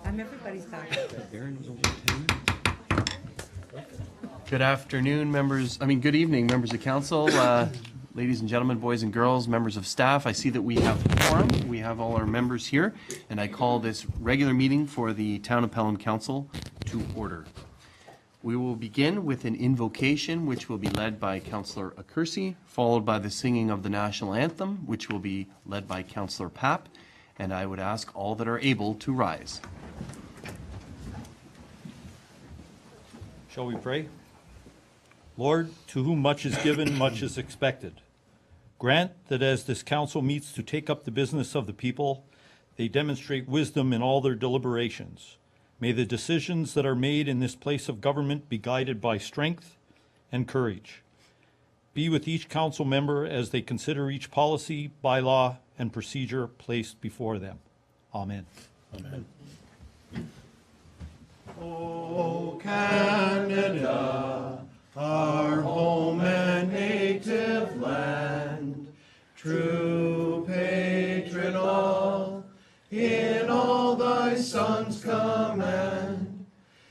Everybody's back. Good afternoon, good evening, members of council, ladies and gentlemen, boys and girls, members of staff. I see that we have quorum. We have all our members here, and I call this regular meeting for the Town of Pelham Council to order. We will begin with an invocation, which will be led by Councillor Accursi, followed by the singing of the national anthem, which will be led by Councillor Papp, and I would ask all that are able to rise. Shall we pray? Lord, to whom much is given, much is expected. Grant that as this council meets to take up the business of the people, they demonstrate wisdom in all their deliberations. May the decisions that are made in this place of government be guided by strength and courage. Be with each council member as they consider each policy, bylaw, and procedure placed before them. Amen. Amen. O Canada, our home and native land, true patron all, in all thy sons' command.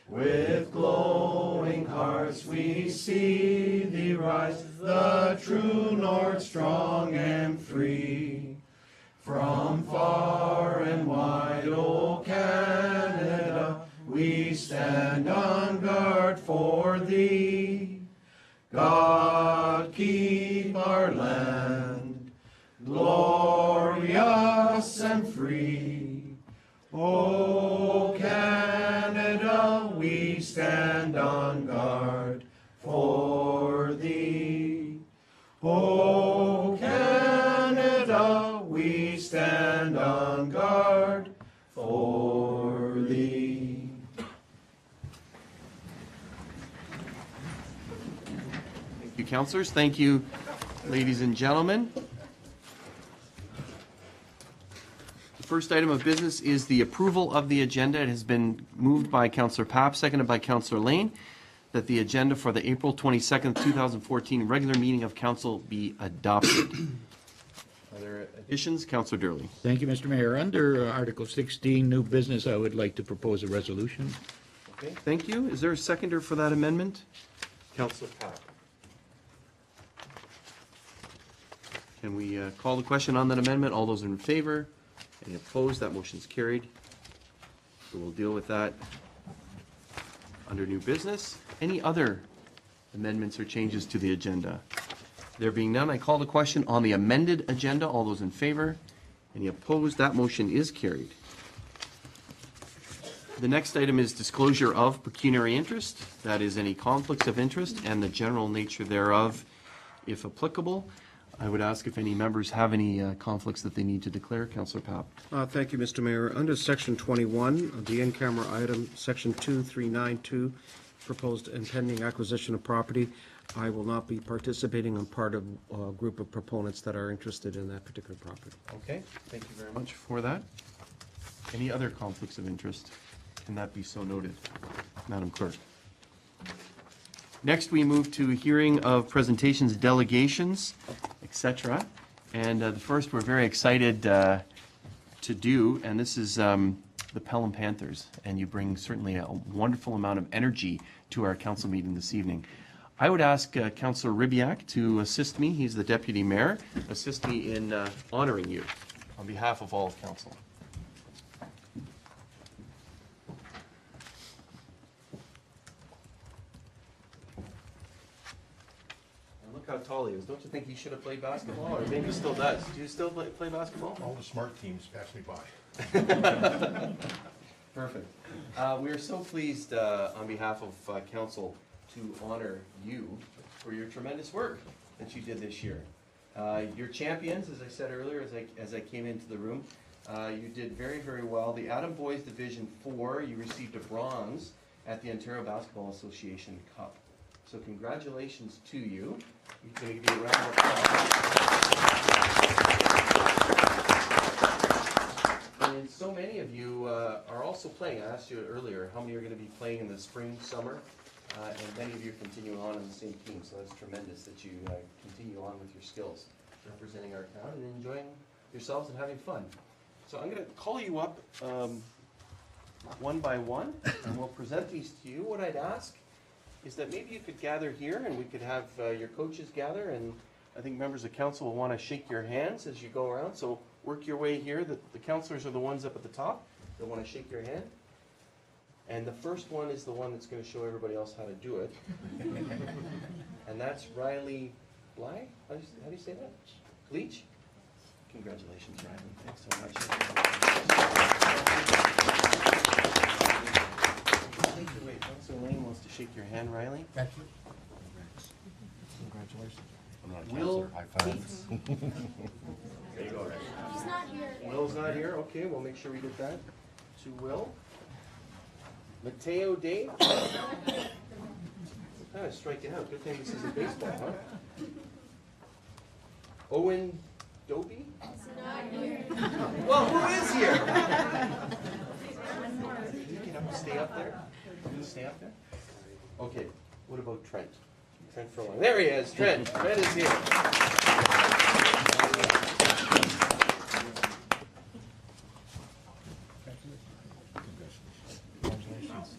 With glowing hearts we see thee rise, the true north, strong and free. From far and wide, O Canada, we stand on guard for thee. God keep our land glorious and free. O Canada, we stand on guard for thee. O Canada, we stand on guard for thee. Thank you, councillors. Thank you, ladies and gentlemen. The first item of business is the approval of the agenda. It has been moved by Councillor Papp, seconded by Councillor Lane, that the agenda for the April 22nd, 2014 regular meeting of council be adopted. Are there additions? Councillor Durley. Thank you, Mr. Mayor. Under Article 16, new business, I would like to propose a resolution. Okay, thank you. Is there a seconder for that amendment? Councillor Papp. Can we call the question on that amendment? All those in favor? Any opposed? That motion is carried. So we'll deal with that under new business. Any other amendments or changes to the agenda? There being none, I call the question on the amended agenda. All those in favor? Any opposed? That motion is carried. The next item is disclosure of pecuniary interest. That is any conflicts of interest and the general nature thereof, if applicable. I would ask if any members have any conflicts that they need to declare. Councillor Papp. Thank you, Mr. Mayor. Under Section 21, the in-camera item, Section 2392, proposed and pending acquisition of property, I will not be participating. I'm part of a group of proponents that are interested in that particular property. Okay, thank you very much for that. Any other conflicts of interest? Can that be so noted, Madam Clerk? Next, we move to hearing of presentations, delegations, etc. And the first we're very excited to do, and this is the Pelham Panthers. And you bring certainly a wonderful amount of energy to our council meeting this evening. I would ask Councillor Ribiak to assist me. He's the Deputy Mayor. Assist me in honoring you on behalf of all of council. Look how tall he is. Don't you think he should have played basketball? Or maybe he still does. Do you still play basketball? All the smart teams pass me by. Perfect. We are so pleased on behalf of council to honor you for your tremendous work that you did this year. Your champions, as I said earlier, as I came into the room, you did very, very well. The Adam Boys Division 4, you received a bronze at the Ontario Basketball Association Cup. So congratulations to you. You can give you a round of applause. And so many of you are also playing. I asked you earlier how many are going to be playing in the spring, summer, and many of you continue on the same team. So that's tremendous that you continue on with your skills, representing our town and enjoying yourselves and having fun. So I'm going to call you up one by one, and we'll present these to you. What I'd ask is that maybe you could gather here, and we could have your coaches gather, and I think members of council will want to shake your hands as you go around, so work your way here. The counselors are the ones up at the top that want to shake your hand. And the first one is the one that's going to show everybody else how to do it. And that's Riley Bly? How do you say that? Leach? Congratulations, Riley. Thanks so much. Wait, Councilor Lane wants to shake your hand, Riley. Thank you. Congratulations. I'm not a Will counselor. High five. There you go, Riley. He's not here. Will's not here, okay, we'll make sure we get that to Will. Mateo Dave. Kind of striking out, good thing this isn't baseball, huh? Owen Dobie? He's not here. Well, who is here? Can you get up and stay up there? Can you stay up there? Okay, what about Trent? Trent Furlong, there he is, Trent is here.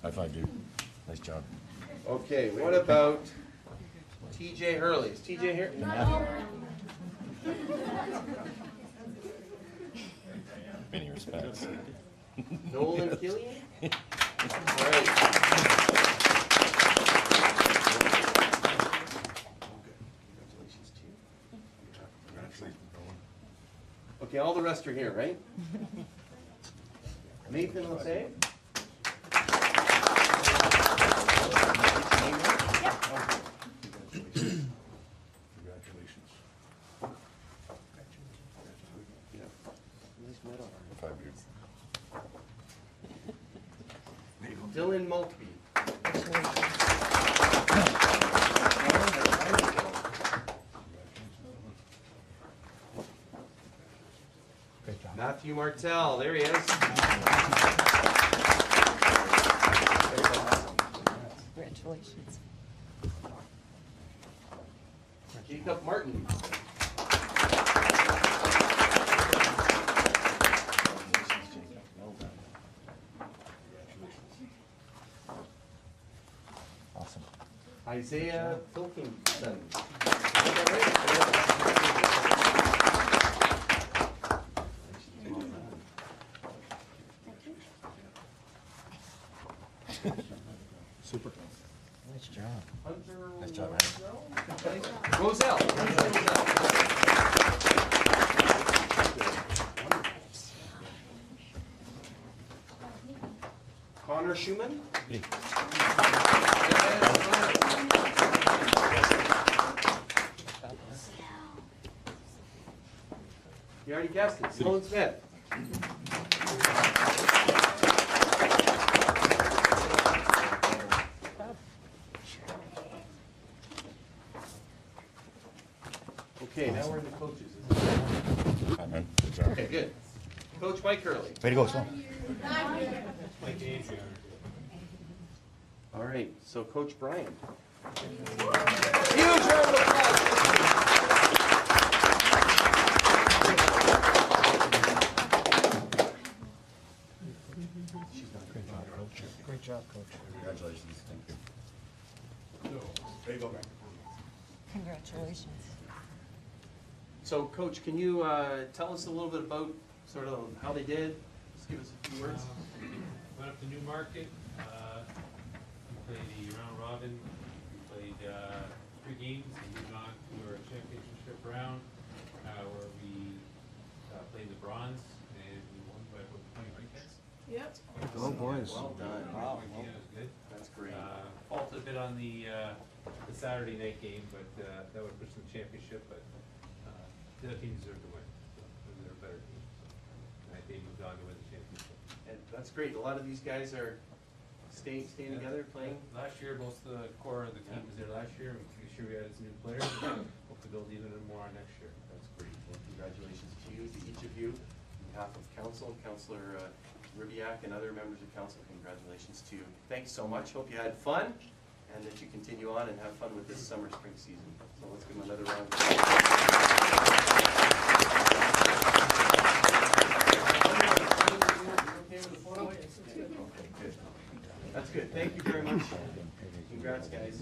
High five, dude. Nice job. Okay, what about TJ Hurley? Is TJ here? Many respects. Nolan Killian? All right. Congratulations to you. Congratulations, Nolan. Okay, all the rest are here, right? Nathan Lefebvre? Congratulations. Yeah. Nice medal. High five, dude. Dylan Maltby. Great job. Matthew Martell, there he is. Congratulations. Jacob Martin. Awesome. Isaiah Pilkington. Super. Nice job. Hunter Nice job, Roselle. Connor Schumann. You already guessed it, Sloan Smith. Okay, now we're in the coaches. Hi, man. Good job. Okay, good. Coach Mike Hurley. Way to go, Sloan. All right, so Coach Brian. Huge round of applause. Great job, Coach. Congratulations. Thank you. There you go, man. Congratulations. So, Coach, can you tell us a little bit about sort of how they did? Just give us a few words. Went up to Newmarket, we played the round robin, we played 3 games, and moved on to our championship round, where we played the bronze, and we won by about 20 wickets. Yep. Oh, boys. Well done. Yeah, it was good. That's great. Faltered a bit on the Saturday night game, but that would push the championship, but the other team deserved to win, so they're a better team. So, they moved on to win the championship. And that's great. A lot of these guys are staying together, playing. Last year, most of the core of the team was there last year. This year we added some new players. Hope to build even more on next year. That's great. Well, congratulations to you, to each of you. On behalf of council, Councillor Ribiak and other members of council, congratulations to you. Thanks so much. Hope you had fun and that you continue on and have fun with this summer, spring season. So let's give them another round. Okay with the photo? much. Congrats, guys.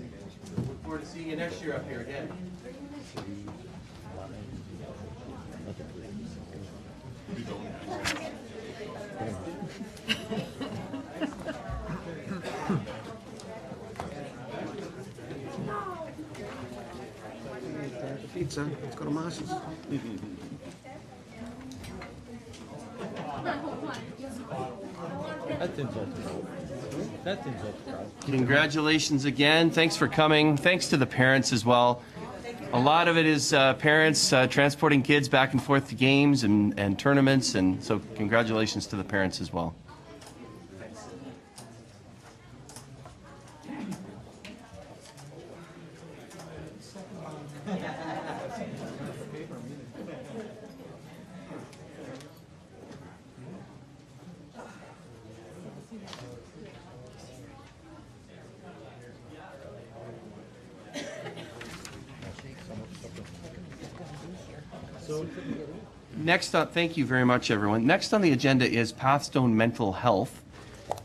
Look forward to seeing you next year up here again. Pizza, let's go to Marshall's. That didn't help the crowd. That didn't help the crowd. Congratulations again. Thanks for coming. Thanks to the parents as well. A lot of it is parents transporting kids back and forth to games and tournaments, and so congratulations to the parents as well. Next up, thank you very much, everyone. Next on the agenda is Pathstone Mental Health.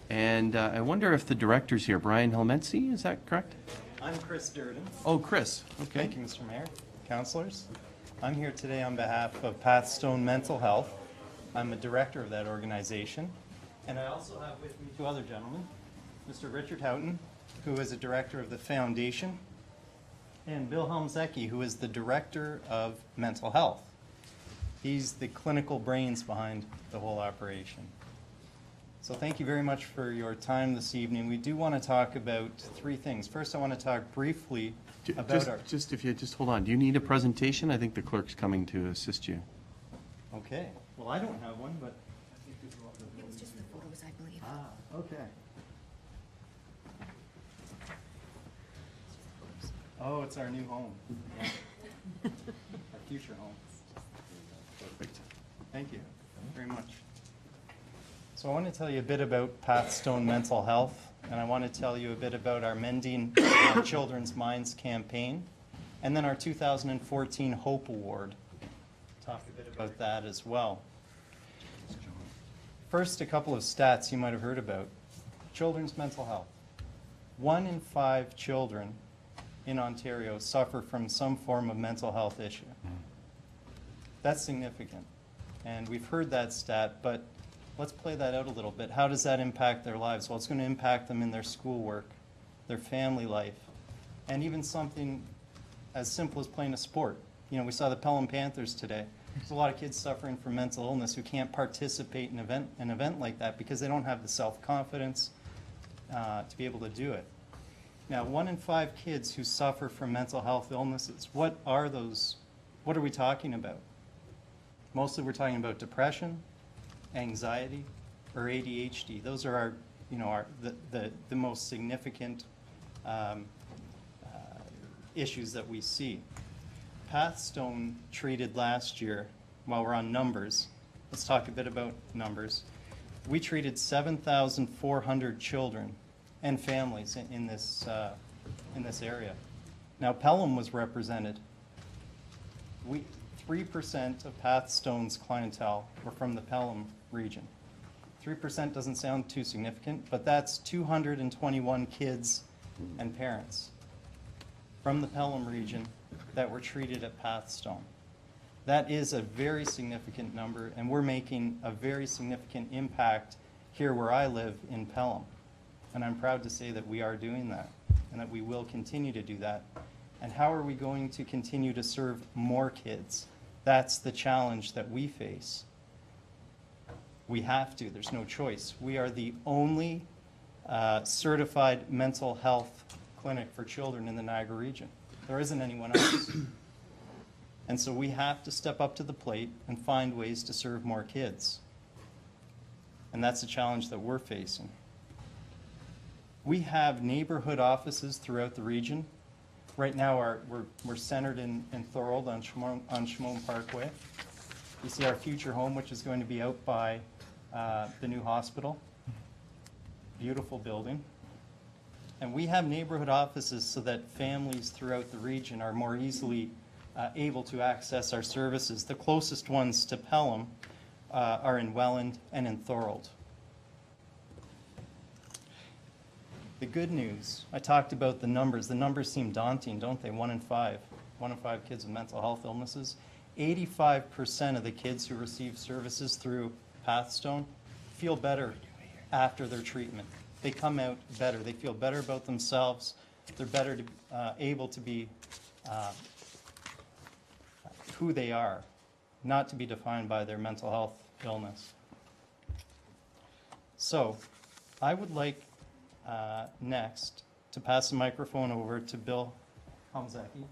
And I wonder if the director's here. Brian Helmensi, is that correct? I'm Chris Durden. Oh, Chris. Okay. Thank you, Mr. Mayor, councilors. I'm here today on behalf of Pathstone Mental Health. I'm a director of that organization. And I also have with me two other gentlemen, Mr. Richard Houghton, who is a director of the foundation, and Bill Helmsecki, who is the director of mental health. He's the clinical brains behind the whole operation. So thank you very much for your time this evening. We do want to talk about three things. First, I want to talk briefly about our... Just if you just hold on. Do you need a presentation? I think the clerk's coming to assist you. Okay. Well, I don't have one, but... It was just the photos, I believe. Okay. Oh, it's our new home. Our future home. Perfect. Thank you very much. So I want to tell you a bit about Pathstone Mental Health, and I want to tell you a bit about our Mending Children's Minds campaign, and then our 2014 Hope Award. Talk a bit about that as well. First, a couple of stats you might have heard about. Children's mental health. 1 in 5 children in Ontario suffer from some form of mental health issue. That's significant. And we've heard that stat, but let's play that out a little bit. How does that impact their lives? Well, it's going to impact them in their schoolwork, their family life, and even something as simple as playing a sport. You know, we saw the Pelham Panthers today. There's a lot of kids suffering from mental illness who can't participate in an event like that because they don't have the self-confidence to be able to do it. Now, 1 in 5 kids who suffer from mental health illnesses, what are those? What are we talking about? Mostly we're talking about depression, anxiety, or ADHD. Those are our, the most significant issues that we see. Pathstone treated last year, while we're on numbers, let's talk a bit about numbers. We treated 7,400 children and families in this area. Now, Pelham was represented. 3% of Pathstone's clientele were from the Pelham region. 3% doesn't sound too significant, but that's 221 kids and parents from the Pelham region that were treated at Pathstone. That is a very significant number, and we're making a very significant impact here where I live in Pelham. And I'm proud to say that we are doing that, and that we will continue to do that. And how are we going to continue to serve more kids? That's the challenge that we face. We have to, there's no choice. We are the only certified mental health clinic for children in the Niagara region. There isn't anyone else. And so we have to step up to the plate and find ways to serve more kids. And that's the challenge that we're facing. We have neighborhood offices throughout the region. Right now we're centered in Thorold on Shimon Parkway. You see our future home, which is going to be out by the new hospital. Beautiful building. And we have neighborhood offices so that families throughout the region are more easily able to access our services. The closest ones to Pelham are in Welland and in Thorold. The good news, I talked about the numbers. The numbers seem daunting, don't they? 1 in 5. 1 in 5 kids with mental health illnesses. 85% of the kids who receive services through Pathstone feel better after their treatment. They come out better. They feel better about themselves. They're better able to be who they are, not to be defined by their mental health illness. So I would like next to pass the microphone over to Bill Hamzaki,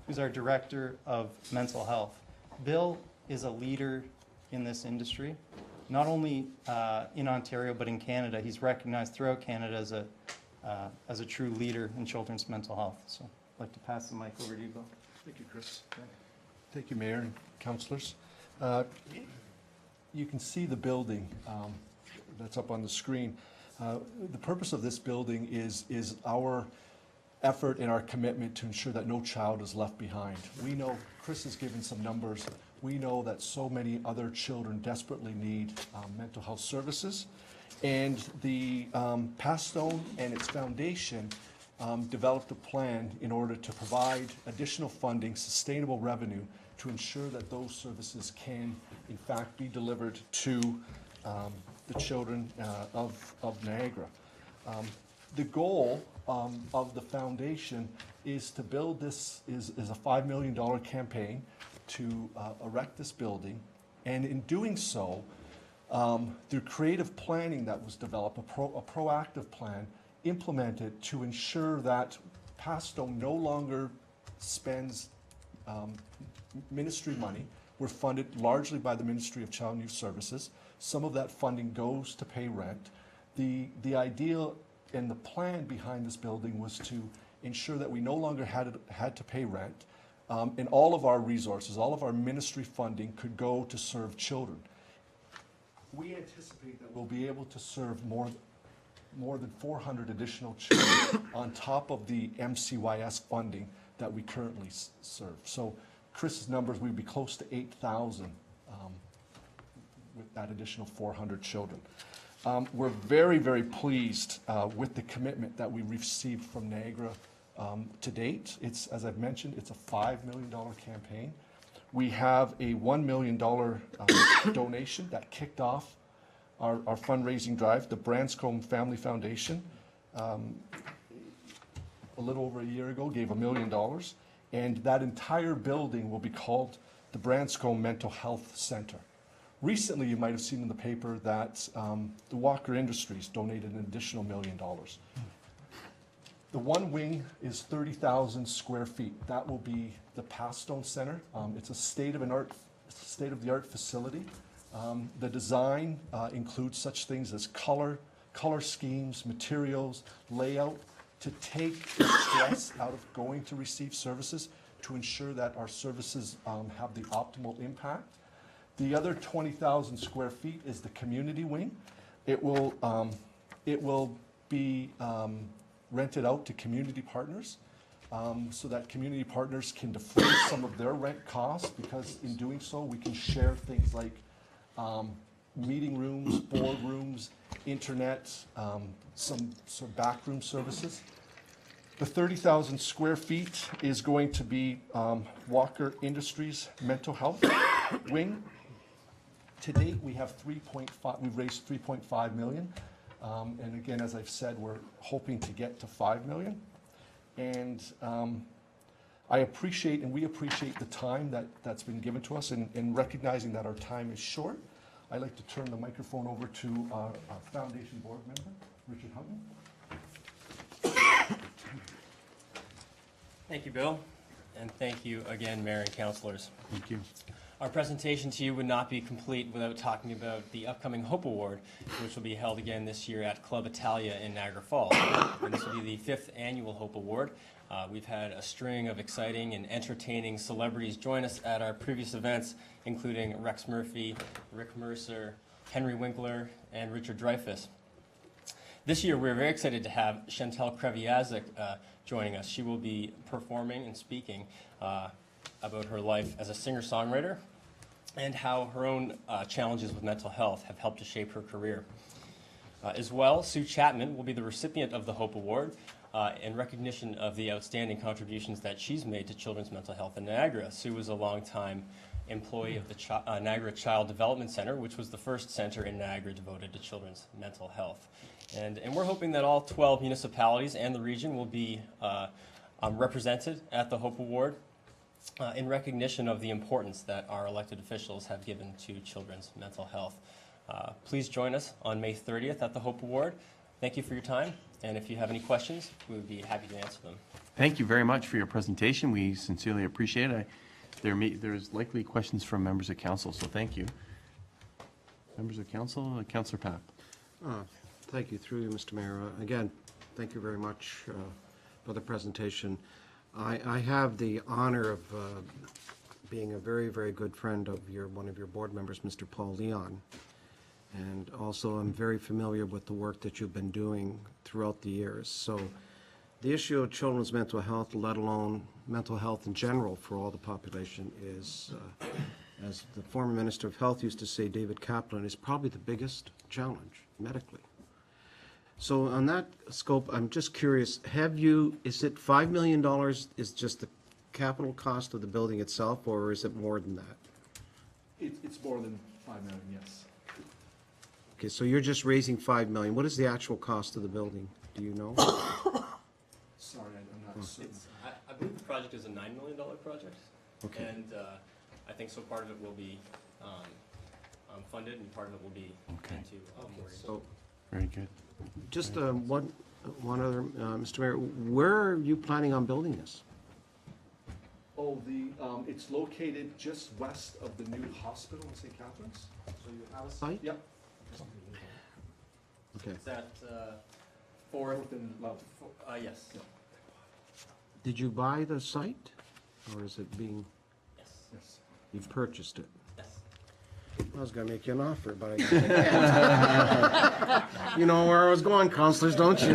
who's our Director of Mental Health. Bill is a leader in this industry, not only in Ontario but in Canada. He's recognized throughout Canada as a true leader in children's mental health. So I'd like to pass the mic over to you, Bill. Thank you, Chris. Thank you, Mayor and councillors. You can see the building that's up on the screen. The purpose of this building is our effort and our commitment to ensure that no child is left behind. We know, Chris has given some numbers, we know that so many other children desperately need mental health services. And the Pathstone and its foundation developed a plan in order to provide additional funding, sustainable revenue, to ensure that those services can, in fact, be delivered to the children of Niagara. The goal of the foundation is to build this, is a $5 million campaign to erect this building. And in doing so, through creative planning that was developed, a proactive plan implemented to ensure that Pathstone no longer spends ministry money. We're funded largely by the Ministry of Child and Youth Services. Some of that funding goes to pay rent. The idea and the plan behind this building was to ensure that we no longer had to pay rent, and all of our resources, all of our ministry funding could go to serve children. We anticipate that we'll be able to serve more than 400 additional children on top of the MCYS funding that we currently serve. So Chris's numbers, we'd be close to 8,000 with that additional 400 children. We're very, very pleased with the commitment that we received from Niagara to date. It's, as I've mentioned, it's a $5 million campaign. We have a $1 million donation that kicked off our fundraising drive. The Branscombe Family Foundation, a little over a year ago, gave $1 million. And that entire building will be called the Branscombe Mental Health Center. Recently, you might have seen in the paper that the Walker Industries donated an additional $1 million. The one wing is 30,000 square feet. That will be the Pathstone Center. It's a state-of-the-art facility. The design includes such things as color schemes, materials, layout, to take the stress out of going to receive services, to ensure that our services have the optimal impact. The other 20,000 square feet is the community wing. It will be rented out to community partners, so that community partners can defray some of their rent costs, because in doing so, we can share things like meeting rooms, boardrooms, internet, some backroom services. The 30,000 square feet is going to be Walker Industries Mental Health Wing. To date, we have we've raised 3.5 million. And again, as I've said, we're hoping to get to 5 million. And I appreciate, and we appreciate the time that's been given to us, and recognizing that our time is short. I'd like to turn the microphone over to our foundation board member, Richard Hutton. Thank you, Bill, and thank you again, Mayor and councillors. Thank you. Our presentation to you would not be complete without talking about the upcoming Hope Award, which will be held again this year at Club Italia in Niagara Falls. And this will be the 5th annual Hope Award. We've had a string of exciting and entertaining celebrities join us at our previous events, including Rex Murphy, Rick Mercer, Henry Winkler, and Richard Dreyfuss. This year, we're very excited to have Chantal Kreviazek joining us. She will be performing and speaking about her life as a singer-songwriter and how her own challenges with mental health have helped to shape her career. As well, Sue Chapman will be the recipient of the Hope Award in recognition of the outstanding contributions that she's made to children's mental health in Niagara. Sue was a longtime employee of the Niagara Child Development Center, which was the first center in Niagara devoted to children's mental health. And we're hoping that all 12 municipalities and the region will be represented at the Hope Award in recognition of the importance that our elected officials have given to children's mental health. Please join us on May 30th at the Hope Award. Thank you for your time, and if you have any questions, we would be happy to answer them. Thank you very much for your presentation. We sincerely appreciate it. There's likely questions from members of council, so thank you. Members of council, Councillor Papp. Thank you, through you, Mr. Mayor. Again, thank you very much for the presentation. I have the honor of being a very, very good friend of one of your board members, Mr. Paul Leon. And also I'm very familiar with the work that you've been doing throughout the years. So the issue of children's mental health, let alone mental health in general for all the population, is, as the former Minister of Health used to say, David Kaplan, is probably the biggest challenge medically. So on that scope, I'm just curious, is it $5 million is just the capital cost of the building itself, or is it more than that? It's more than 5 million, yes. Okay, so you're just raising $5 million. What is the actual cost of the building? Do you know? Sorry, I'm not certain. I believe the project is a $9 million project. Okay. And I think so part of it will be funded and part of it will be Okay. into mortgage. So Very good. just one other, Mr. Mayor, where are you planning on building this? Oh, it's located just west of the new hospital in St. Catharines. So you have a site? Yep. Okay. Is that fourth? Within Love. Yes. Did you buy the site, or is it being, Yes. Yes. you've purchased it? Yes. I was gonna make you an offer, but I you know where I was going, councilors, don't you?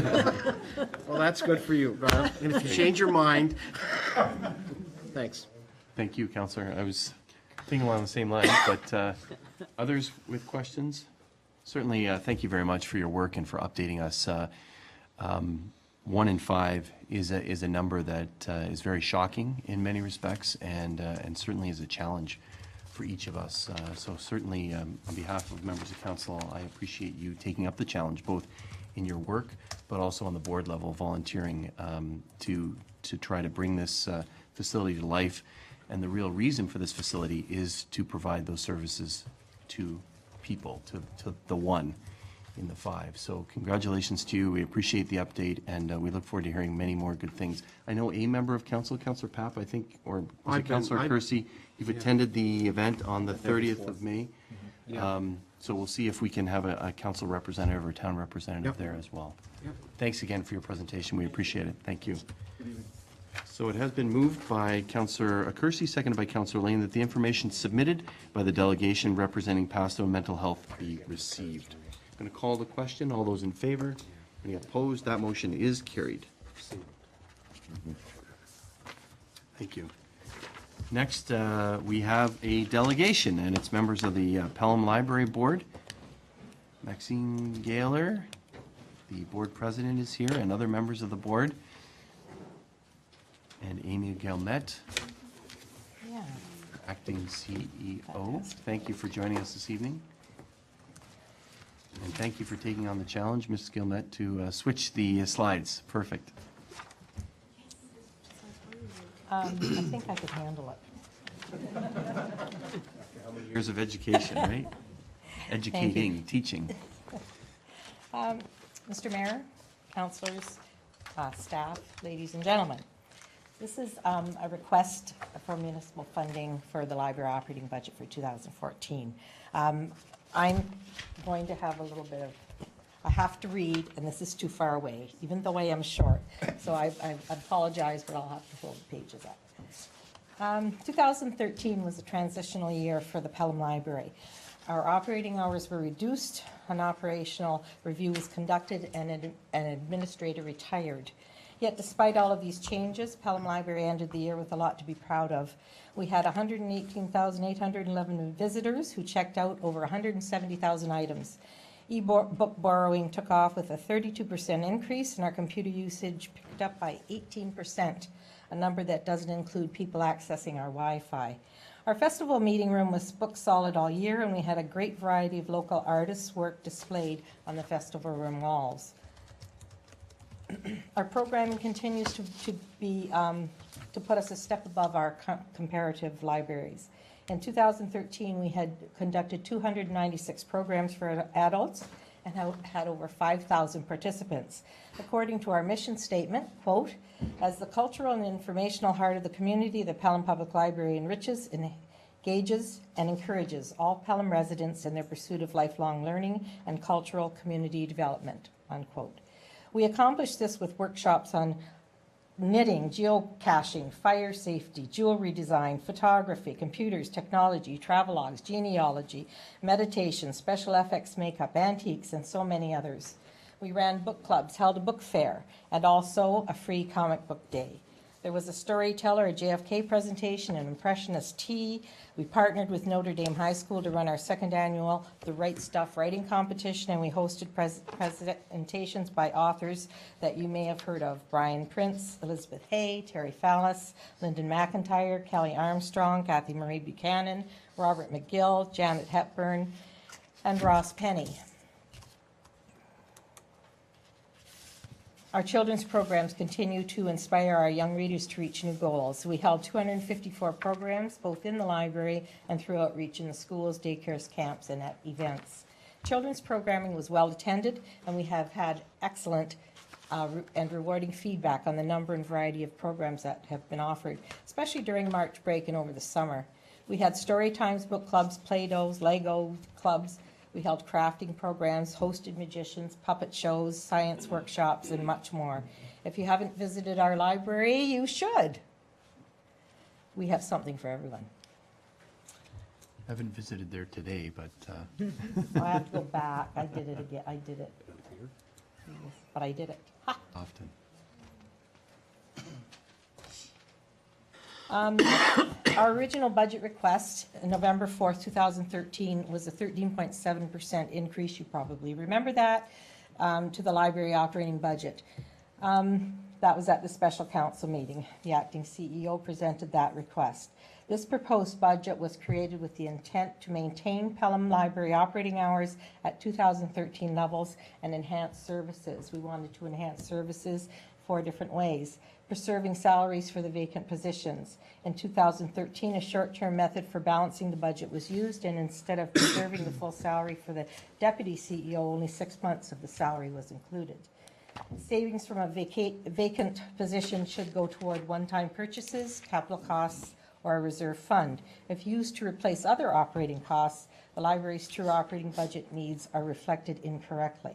Well, that's good for you, Garth. And if you change your mind, thanks. Thank you, Councillor. I was thinking along the same lines, but others with questions? Certainly, thank you very much for your work and for updating us. 1 in 5 is a number that is very shocking in many respects, and certainly is a challenge for each of us. So certainly, on behalf of members of council, I appreciate you taking up the challenge, both in your work, but also on the board level, volunteering to try to bring this facility to life. And the real reason for this facility is to provide those services to people, to the 1 in the 5. So congratulations to you. We appreciate the update, and we look forward to hearing many more good things. I know a member of council, Councillor Papp, I think, or was it Councillor Kersey, you've attended the event on the 30th of May. So we'll see if we can have a council representative or town representative there as well. Thanks again for your presentation. We appreciate it. Thank you. So it has been moved by Councillor Kersey, seconded by Councillor Lane, that the information submitted by the delegation representing Pasto Mental Health be received. I'm going to call the question. All those in favor? Any opposed? That motion is carried. Thank you. Next, we have a delegation, and it's members of the Pelham Library Board. Maxine Gaylor, the board president, is here, and other members of the board. And Amy Galmet, acting CEO. Thank you for joining us this evening. And thank you for taking on the challenge, Mrs. Gilmet, to switch the slides. Perfect. I think I could handle it. How many years of education, right? Educating, teaching. Mr. Mayor, councilors, staff, ladies and gentlemen. This is a request for municipal funding for the library operating budget for 2014. I'm going to have a little bit of, I have to read, and this is too far away, even though I am short. So I apologize, but I'll have to pull the pages up. 2013 was a transitional year for the Pelham Library. Our operating hours were reduced, an operational review was conducted, and an administrator retired. Yet despite all of these changes, Pelham Library ended the year with a lot to be proud of. We had 118,811 visitors who checked out over 170,000 items. E-book borrowing took off with a 32% increase, and our computer usage picked up by 18%, a number that doesn't include people accessing our Wi-Fi. Our festival meeting room was booked solid all year, and we had a great variety of local artists' work displayed on the festival room walls. Our programming continues to put us a step above our comparative libraries. In 2013, we had conducted 296 programs for adults and had over 5,000 participants. According to our mission statement, quote, "As the cultural and informational heart of the community, the Pelham Public Library enriches, engages, and encourages all Pelham residents in their pursuit of lifelong learning and cultural community development," unquote. We accomplished this with workshops on knitting, geocaching, fire safety, jewelry design, photography, computers, technology, travelogues, genealogy, meditation, special effects makeup, antiques, and so many others. We ran book clubs, held a book fair, and also a free comic book day. There was a storyteller, a JFK presentation, an impressionist tea. We partnered with Notre Dame High School to run our second annual The Right Stuff writing competition, and we hosted presentations by authors that you may have heard of: Brian Prince, Elizabeth Hay, Terry Fallis, Lyndon McIntyre, Kelly Armstrong, Kathy Marie Buchanan, Robert McGill, Janet Hepburn, and Ross Penny. Our children's programs continue to inspire our young readers to reach new goals. We held 254 programs, both in the library and through outreach in the schools, daycares, camps, and at events. Children's programming was well attended, and we have had excellent and rewarding feedback on the number and variety of programs that have been offered, especially during March break and over the summer. We had story times, book clubs, Play-Dohs, Lego clubs. We held crafting programs, hosted magicians, puppet shows, science workshops, and much more. If you haven't visited our library, you should. We have something for everyone. I haven't visited there today, but I have to go back. I did it again. I did it. But I did it. Ha! often. Our original budget request, November 4th, 2013, was a 13.7% increase. You probably remember that, to the library operating budget. That was at the special council meeting. The acting CEO presented that request. This proposed budget was created with the intent to maintain Pelham Library operating hours at 2013 levels and enhance services. We wanted to enhance services 4 different ways: preserving salaries for the vacant positions. In 2013, a short-term method for balancing the budget was used, and instead of preserving the full salary for the deputy CEO, only 6 months of the salary was included. Savings from a vacant position should go toward one-time purchases, capital costs, or a reserve fund. If used to replace other operating costs, the library's true operating budget needs are reflected incorrectly.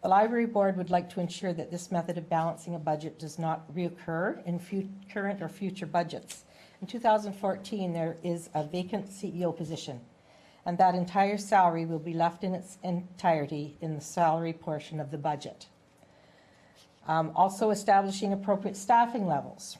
The library board would like to ensure that this method of balancing a budget does not reoccur in current or future budgets. In 2014, there is a vacant CEO position, and that entire salary will be left in its entirety in the salary portion of the budget. Also establishing appropriate staffing levels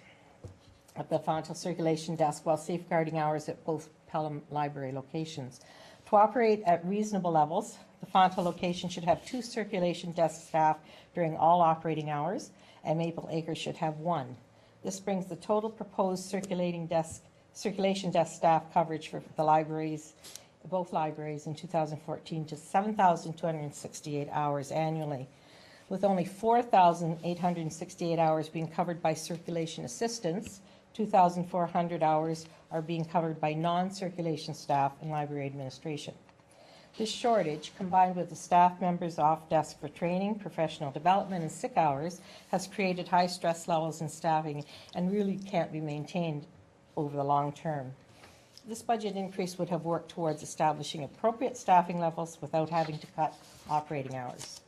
at the Fontal circulation desk while safeguarding hours at both Pelham Library locations. To operate at reasonable levels, the Fontal location should have 2 circulation desk staff during all operating hours, and Maple Acres should have 1. This brings the total proposed circulation desk staff coverage for the libraries, both libraries in 2014 to 7,268 hours annually, with only 4,868 hours being covered by circulation assistants. 2,400 hours are being covered by non-circulation staff and library administration. This shortage, combined with the staff members off desk for training, professional development, and sick hours, has created high stress levels in staffing and really can't be maintained over the long term. This budget increase would have worked towards establishing appropriate staffing levels without having to cut operating hours.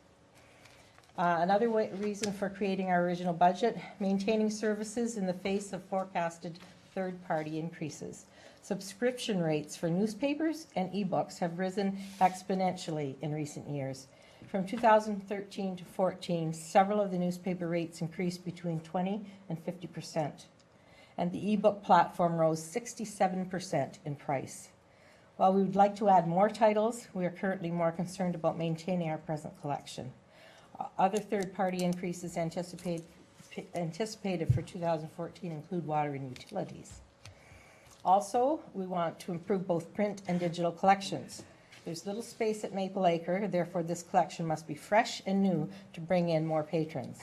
Another reason for creating our original budget: maintaining services in the face of forecasted third-party increases. Subscription rates for newspapers and e-books have risen exponentially in recent years. From 2013 to 14, several of the newspaper rates increased between 20 and 50%, and the e-book platform rose 67% in price. While we would like to add more titles, we are currently more concerned about maintaining our present collection. Other third-party increases anticipated for 2014 include water and utilities. Also, we want to improve both print and digital collections. There's little space at Maple Acre, therefore this collection must be fresh and new to bring in more patrons.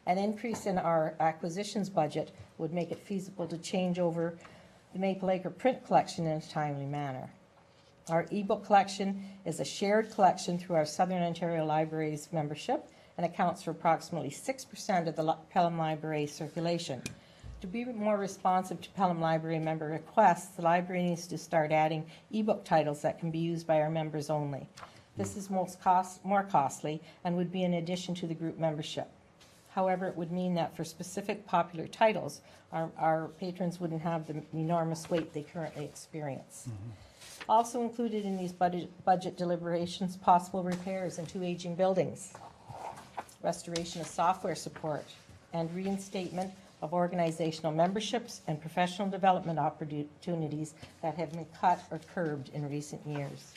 An increase in our acquisitions budget would make it feasible to change over the Maple Acre print collection in a timely manner. Our ebook collection is a shared collection through our Southern Ontario Libraries membership and accounts for approximately 6% of the Pelham Library circulation. To be more responsive to Pelham Library member requests, the library needs to start adding ebook titles that can be used by our members only. This is more costly and would be in addition to the group membership. However, it would mean that for specific popular titles, our patrons wouldn't have the enormous weight they currently experience. Also included in these budget deliberations, possible repairs in 2 aging buildings, restoration of software support, and reinstatement of organizational memberships and professional development opportunities that have been cut or curbed in recent years.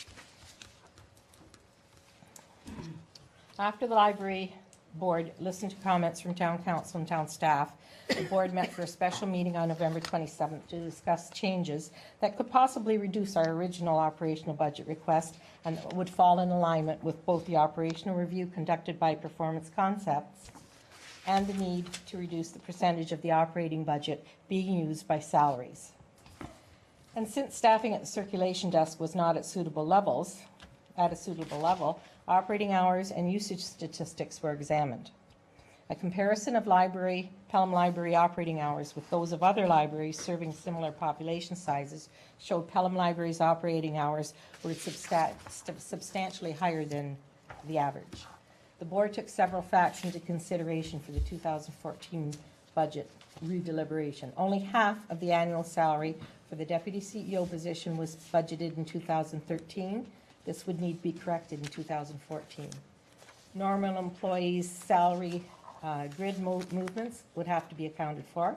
After the library board listened to comments from town council and town staff, the board met for a special meeting on November 27th to discuss changes that could possibly reduce our original operational budget request and would fall in alignment with both the operational review conducted by Performance Concepts and the need to reduce the percentage of the operating budget being used by salaries. And since staffing at the circulation desk was not at a suitable level, operating hours and usage statistics were examined. A comparison of Pelham Library operating hours with those of other libraries serving similar population sizes showed Pelham Library's operating hours were substantially higher than the average. The board took several facts into consideration for the 2014 budget redeliberation. Only half of the annual salary for the Deputy CEO position was budgeted in 2013. This would need to be corrected in 2014. Normal employees' salary grid movements would have to be accounted for.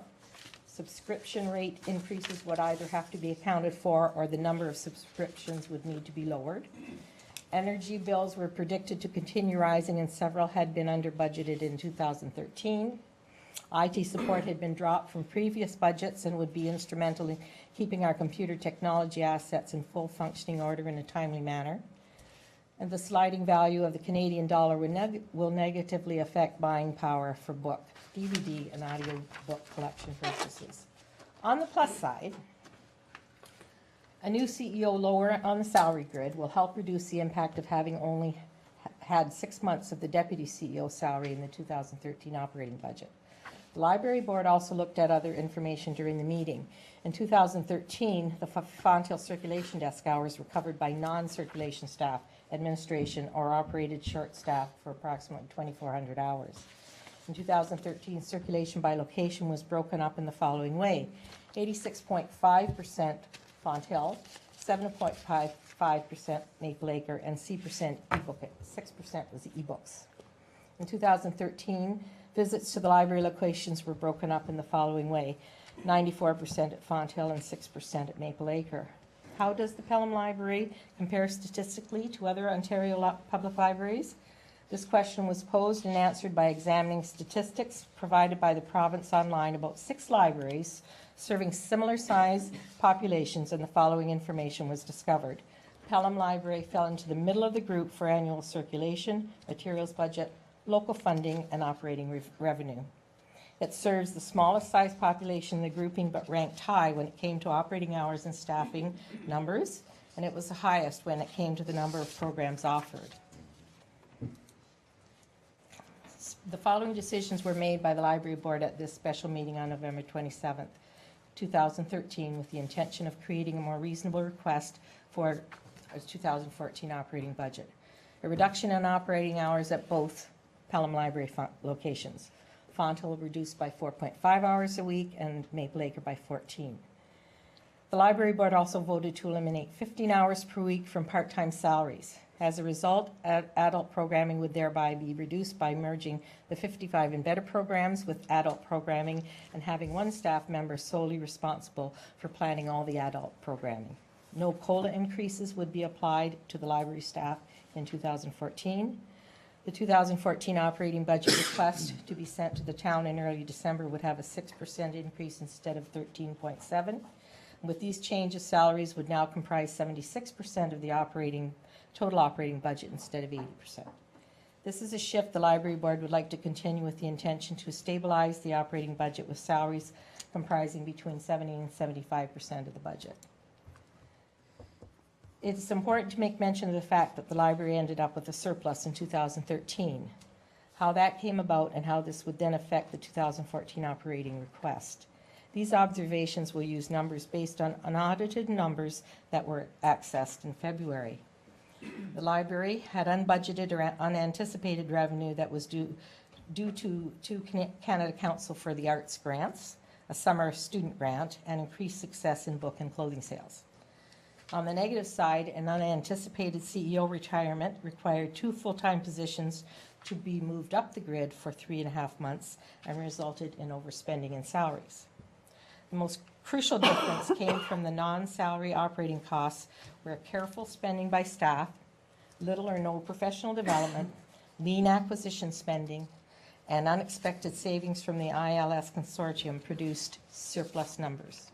Subscription rate increases would either have to be accounted for or the number of subscriptions would need to be lowered. Energy bills were predicted to continue rising and several had been under budgeted in 2013. IT support had been dropped from previous budgets and would be instrumental in keeping our computer technology assets in full functioning order in a timely manner. And the sliding value of the Canadian dollar will negatively affect buying power for book, DVD, and audio book collection purchases. On the plus side, a new CEO lower on the salary grid will help reduce the impact of having only had 6 months of the Deputy CEO salary in the 2013 operating budget. The Library Board also looked at other information during the meeting. In 2013, the Fonthill circulation desk hours were covered by non-circulation staff, administration, or operated short staff for approximately 2,400 hours. In 2013, circulation by location was broken up in the following way: 86.5% Fonthill, 7.55% Maple Acre, and 6% was e-books. In 2013, visits to the library locations were broken up in the following way: 94% at Fonthill and 6% at Maple Acre. How does the Pelham Library compare statistically to other Ontario public libraries? This question was posed and answered by examining statistics provided by the province online about 6 libraries serving similar size populations, and the following information was discovered. Pelham Library fell into the middle of the group for annual circulation, materials budget, local funding, and operating revenue. It serves the smallest size population in the grouping, but ranked high when it came to operating hours and staffing numbers, and it was the highest when it came to the number of programs offered. The following decisions were made by the Library Board at this special meeting on November 27th, 2013, with the intention of creating a more reasonable request for a 2014 operating budget. A reduction in operating hours at both Pelham Library locations. Fonthill reduced by 4.5 hours a week and Maple Acre by 14. The Library Board also voted to eliminate 15 hours per week from part-time salaries. As a result, adult programming would thereby be reduced by merging the 55 and better programs with adult programming and having one staff member solely responsible for planning all the adult programming. No COLA increases would be applied to the library staff in 2014. The 2014 operating budget request to be sent to the town in early December would have a 6% increase instead of 13.7. With these changes, salaries would now comprise 76% of the total operating budget instead of 80%. This is a shift the library board would like to continue with the intention to stabilize the operating budget with salaries comprising between 70 and 75% of the budget. It's important to make mention of the fact that the library ended up with a surplus in 2013. How that came about and how this would then affect the 2014 operating request. These observations will use numbers based on unaudited numbers that were accessed in February. The library had unbudgeted or unanticipated revenue that was due to Canada Council for the Arts grants, a summer student grant, and increased success in book and clothing sales. On the negative side, an unanticipated CEO retirement required 2 full-time positions to be moved up the grid for 3.5 months and resulted in overspending in salaries. The most crucial difference came from the non-salary operating costs, where careful spending by staff, little or no professional development, lean acquisition spending, and unexpected savings from the ILS consortium produced surplus numbers.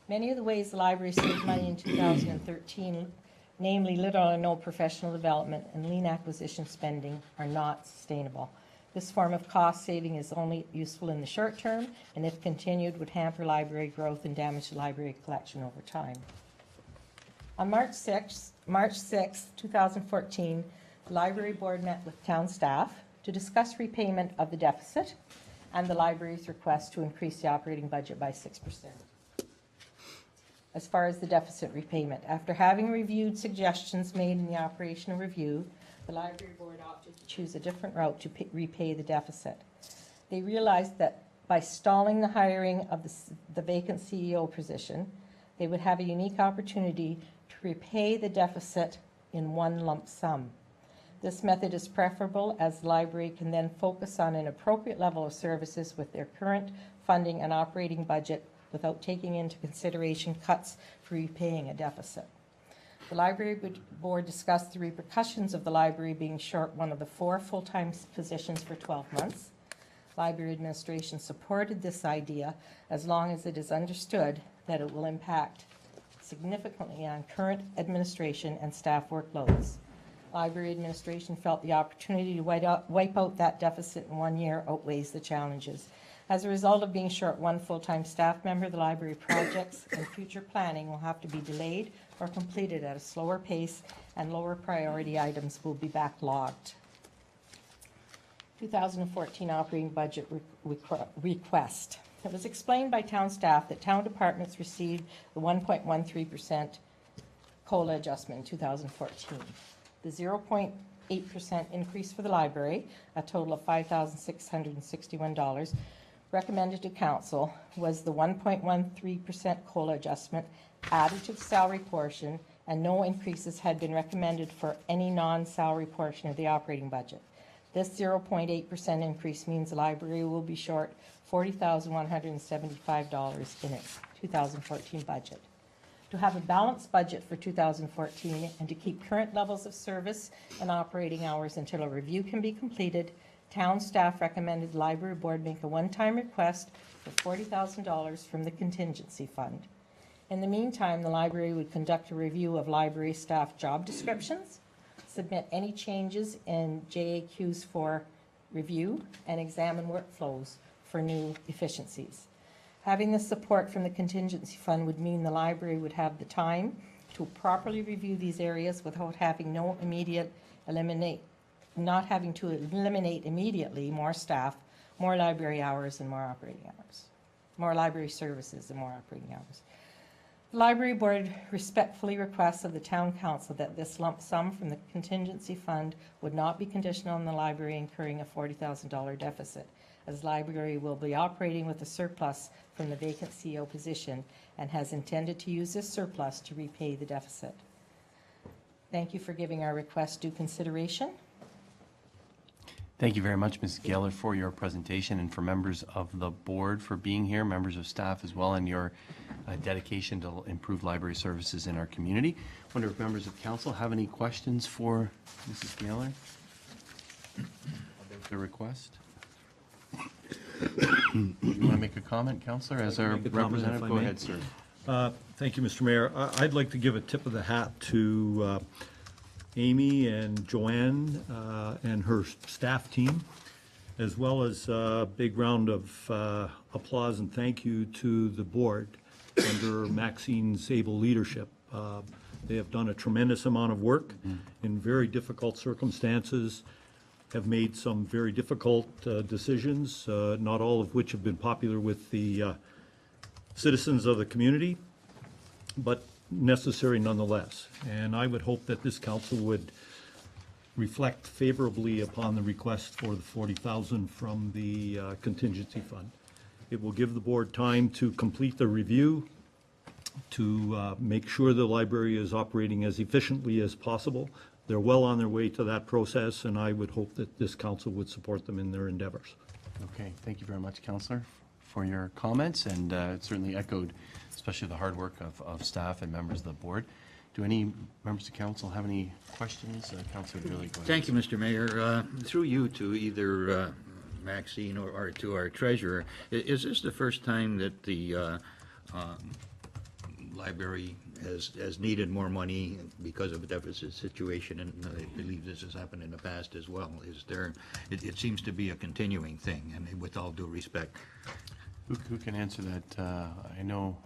Many of the ways the library saved money in 2013, namely little or no professional development and lean acquisition spending, are not sustainable. This form of cost saving is only useful in the short term, and if continued would hamper library growth and damage the library collection over time. On March 6, 2014, the library board met with town staff to discuss repayment of the deficit and the library's request to increase the operating budget by 6%. As far as the deficit repayment, after having reviewed suggestions made in the operational review, the library board opted to choose a different route to repay the deficit. They realized that by stalling the hiring of the vacant CEO position, they would have a unique opportunity to repay the deficit in one lump sum. This method is preferable, as the library can then focus on an appropriate level of services with their current funding and operating budget without taking into consideration cuts for repaying a deficit. The library board discussed the repercussions of the library being short one of the 4 full-time positions for 12 months. Library administration supported this idea as long as it is understood that it will impact significantly on current administration and staff workloads. Library administration felt the opportunity to wipe out that deficit in 1 year outweighs the challenges. As a result of being short 1 full-time staff member, the library projects and future planning will have to be delayed or completed at a slower pace, and lower priority items will be backlogged. 2014 operating budget request. It was explained by town staff that town departments received the 1.13% COLA adjustment in 2014. The 0.8% increase for the library, a total of $5,661, recommended to council was the 1.13% COLA adjustment added to the salary portion, and no increases had been recommended for any non-salary portion of the operating budget. This 0.8% increase means the library will be short $40,175 in its 2014 budget. To have a balanced budget for 2014 and to keep current levels of service and operating hours until a review can be completed, town staff recommended the library board make a one-time request for $40,000 from the contingency fund. In the meantime, the library would conduct a review of library staff job descriptions, submit any changes in JAQs for review, and examine workflows for new efficiencies. Having the support from the contingency fund would mean the library would have the time to properly review these areas without having not having to eliminate immediately more staff, more library hours, and more operating hours, more library services and more operating hours. The library board respectfully requests of the town council that this lump sum from the contingency fund would not be conditional on the library incurring a $40,000 deficit, as the library will be operating with a surplus from the vacant CEO position and has intended to use this surplus to repay the deficit. Thank you for giving our request due consideration. Thank you very much, Ms. Gaylor, for your presentation and for members of the board for being here, members of staff as well, and your dedication to improve library services in our community. Wonder if members of council have any questions for Mrs. Gaylor about the request? You want to make a comment, Councillor, as our make a comment, if representative? I Go may. ahead, sir. Thank you, Mr. Mayor. I'd like to give a tip of the hat to Amy and Joanne and her staff team, as well as a big round of applause and thank you to the board under Maxine's able leadership. They have done a tremendous amount of work in very difficult circumstances, have made some very difficult decisions, not all of which have been popular with the citizens of the community, but necessary nonetheless. And I would hope that this council would reflect favorably upon the request for the 40,000 from the contingency fund. It will give the board time to complete the review, to make sure the library is operating as efficiently as possible. They're well on their way to that process, and I would hope that this council would support them in their endeavors. Okay, thank you very much, Councillor, for your comments, and it certainly echoed, especially the hard work of staff and members of the board. Do any members of council have any questions? Councillor Gurley, go ahead. Thank you, Mr. Mayor. Through you to either Maxine or to our treasurer, is this the first time that the library has needed more money because of a deficit situation? And I believe this has happened in the past as well. Is there? It seems to be a continuing thing, and with all due respect. Who can answer that? I know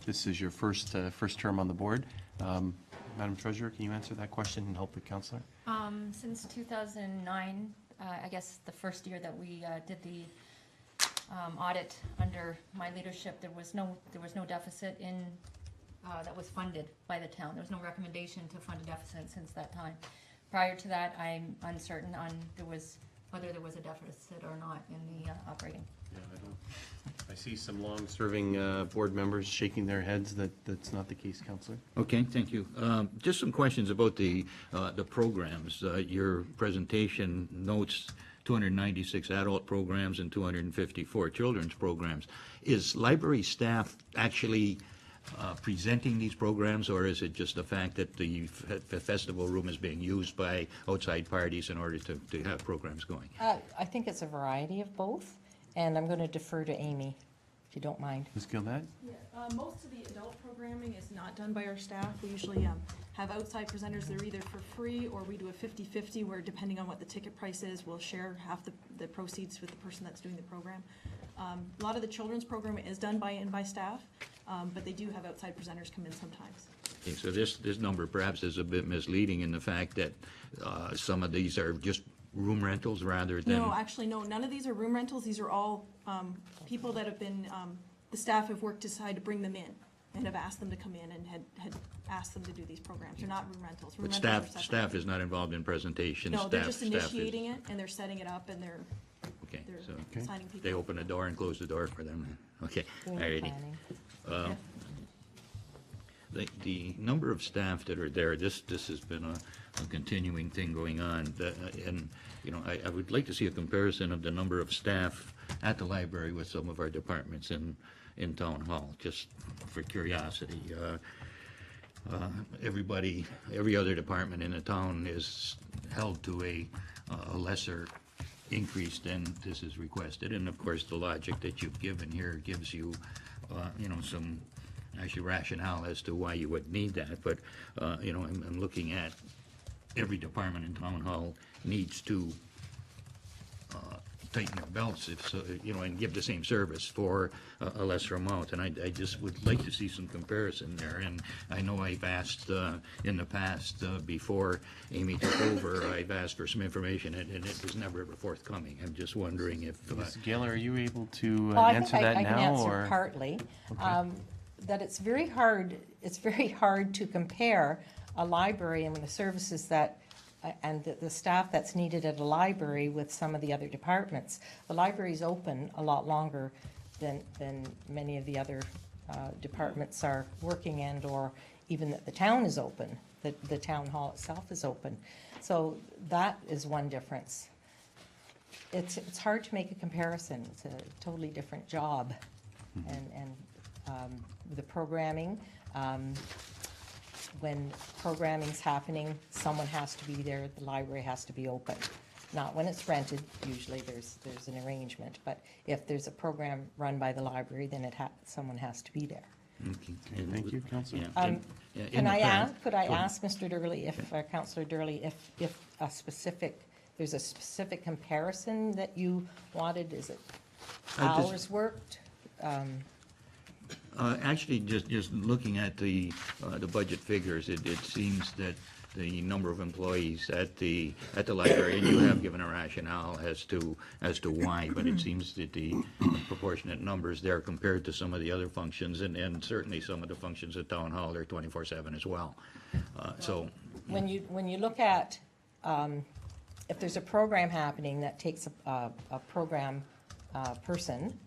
this is your first term on the board. Madam Treasurer, can you answer that question and help the councillor? Since 2009, I guess the first year that we did the audit under my leadership, there was no deficit in that was funded by the town. There was no recommendation to fund a deficit since that time. Prior to that, I'm uncertain on whether there was a deficit or not in the operating. Yeah, I see some long-serving board members shaking their heads that that's not the case, Councillor. Okay, thank you. Just some questions about the programs. Your presentation notes 296 adult programs and 254 children's programs. Is library staff actually presenting these programs, or is it just the fact that the festival room is being used by outside parties in order to have programs going? I think it's a variety of both, and I'm going to defer to Amy, if you don't mind. Ms. Gildat? Yeah, most of the adult programming is not done by our staff. We usually have outside presenters that are either for free, or we do a 50-50, where depending on what the ticket price is, we'll share half the proceeds with the person that's doing the program. A lot of the children's program is done by staff, but they do have outside presenters come in sometimes. Okay, so this number perhaps is a bit misleading in the fact that some of these are just room rentals rather than... No, actually, no. None of these are room rentals. These are all people that have been, the staff have worked to decide to bring them in and have asked them to come in and had asked them to do these programs. They're not room rentals. Room But rentals are separate. staff is not involved in presentations? No, they're just Staff is- initiating it, and they're setting it up, and they're Okay, so signing people. they open the door and close the door for them? Okay, all Doing the righty. planning. The number of staff that are there, this has been a continuing thing going on. And, you know, I would like to see a comparison of the number of staff at the library with some of our departments in Town Hall, just for curiosity. Every other department in the town is held to a lesser increase than this is requested. And of course, the logic that you've given here gives you, you know, some actually rationale as to why you would need that. But, you know, I'm looking at every department in Town Hall needs to tighten their belts, if so, you know, and give the same service for a lesser amount. And I just would like to see some comparison there. And I know I've asked in the past, before Amy took over, I've asked for some information, and it was never ever forthcoming. I'm just wondering if... Ms. Gaylor, are you able to Well, I answer think that I now? can answer or? partly. Okay. That it's very hard to compare a library and the services that, and the staff that's needed at a library with some of the other departments. The library's open a lot longer than many of the other departments are working, and or even that the town is open, the town hall itself is open. So that is one difference. it's hard to make a comparison. It's a totally different job. And the programming, when programming's happening, someone has to be there, the library has to be open. Not when it's rented, usually there's an arrangement, but if there's a program run by the library, then someone has to be there. Okay. Thank you, Councillor. Yeah, and- yeah, in Can the I past- ask, could I Go ahead. ask Mr. Durley, Councillor Durley, if there's a specific comparison that you wanted? Is it I just- hours worked? Actually, just looking at the budget figures, it seems that the number of employees at the library, and you have given a rationale as to why, but it seems that the proportionate numbers there compared to some of the other functions, and certainly some of the functions at Town Hall are 24/7 as well. So, When you look at, if there's a program happening that takes a program person,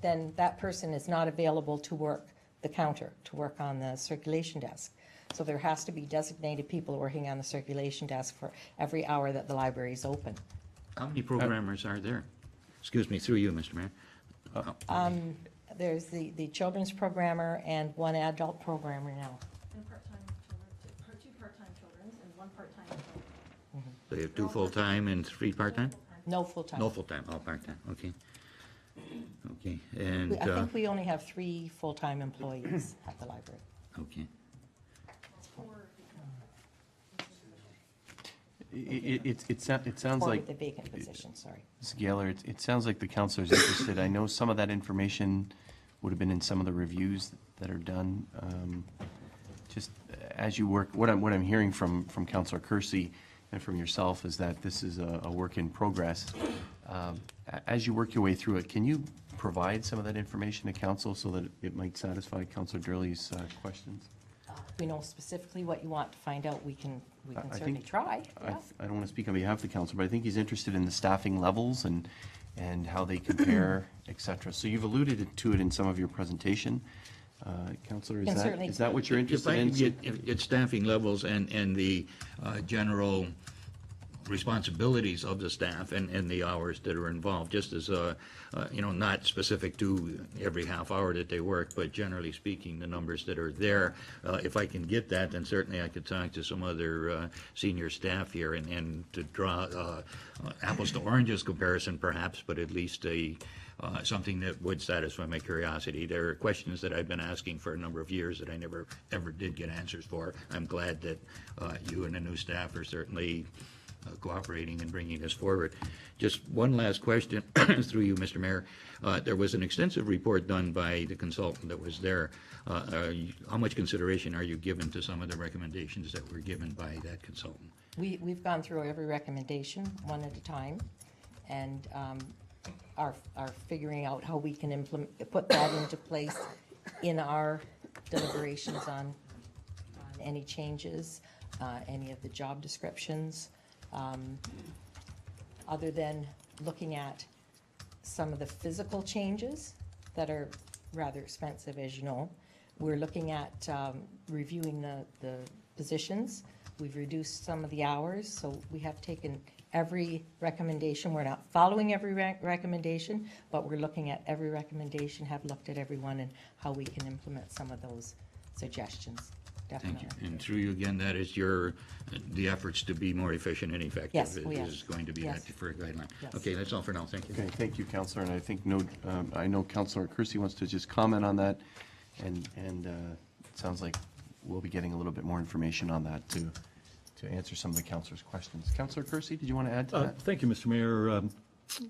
then that person is not available to work the counter, to work on the circulation desk. So there has to be designated people working on the circulation desk for every hour that the library is open. how many programmers are there? Excuse me, through you, Mr. Mayor. There's the children's programmer and one adult programmer now. And part-time children, two part-time children and one part-time adult. So you have 2 full-time and 3 part-time? No full-time. No full-time, all part-time, okay. Okay, and, I think we only have 3 full-time employees at the library. okay. It sounds Or like, the vacant position, sorry. Ms. Gaylor, it sounds like the councillor's interested. I know some of that information would have been in some of the reviews that are done. Just as you work, what I'm hearing from Councillor Kersey and from yourself is that this is a work in progress. As you work your way through it, can you provide some of that information to council so that it might satisfy Councillor Durley's questions? If we know specifically what you want to find out, we can I think- certainly try, yeah. I don't want to speak on behalf of the council, but I think he's interested in the staffing levels and how they compare, et cetera. So you've alluded to it in some of your presentation. Councillor, Can certainly- is that what you're interested in? If I could get staffing levels and the general responsibilities of the staff and the hours that are involved, just as, not specific to every half hour that they work, but generally speaking, the numbers that are there. If I can get that, then certainly I could talk to some other senior staff here and to draw apples to oranges comparison perhaps, but at least something that would satisfy my curiosity. There are questions that I've been asking for a number of years that I never, ever did get answers for. I'm glad that you and the new staff are certainly cooperating and bringing this forward. Just one last question through you, Mr. Mayor. There was an extensive report done by the consultant that was there. How much consideration are you given to some of the recommendations that were given by that consultant? We've gone through every recommendation, one at a time, and are figuring out how we can put that into place in our deliberations on any changes, any of the job descriptions. Other than looking at some of the physical changes that are rather expensive, as you know, we're looking at reviewing the positions. We've reduced some of the hours, so we have taken every recommendation. We're not following every recommendation, but we're looking at every recommendation, have looked at every one and how we can implement some of those suggestions. Thank Definitely. you. And through you again, that is the efforts to be more efficient and effective. Yes, we Is are. going to be Yes. that for a guideline. Yes. Okay, that's all for now. Thank you. Okay, thank you, Councillor, and I think I know Councillor Kersey wants to just comment on that, and it sounds like we'll be getting a little bit more information on that to answer some of the councillor's questions. Councillor Kersey, did you want to add to that? Thank you, Mr. Mayor.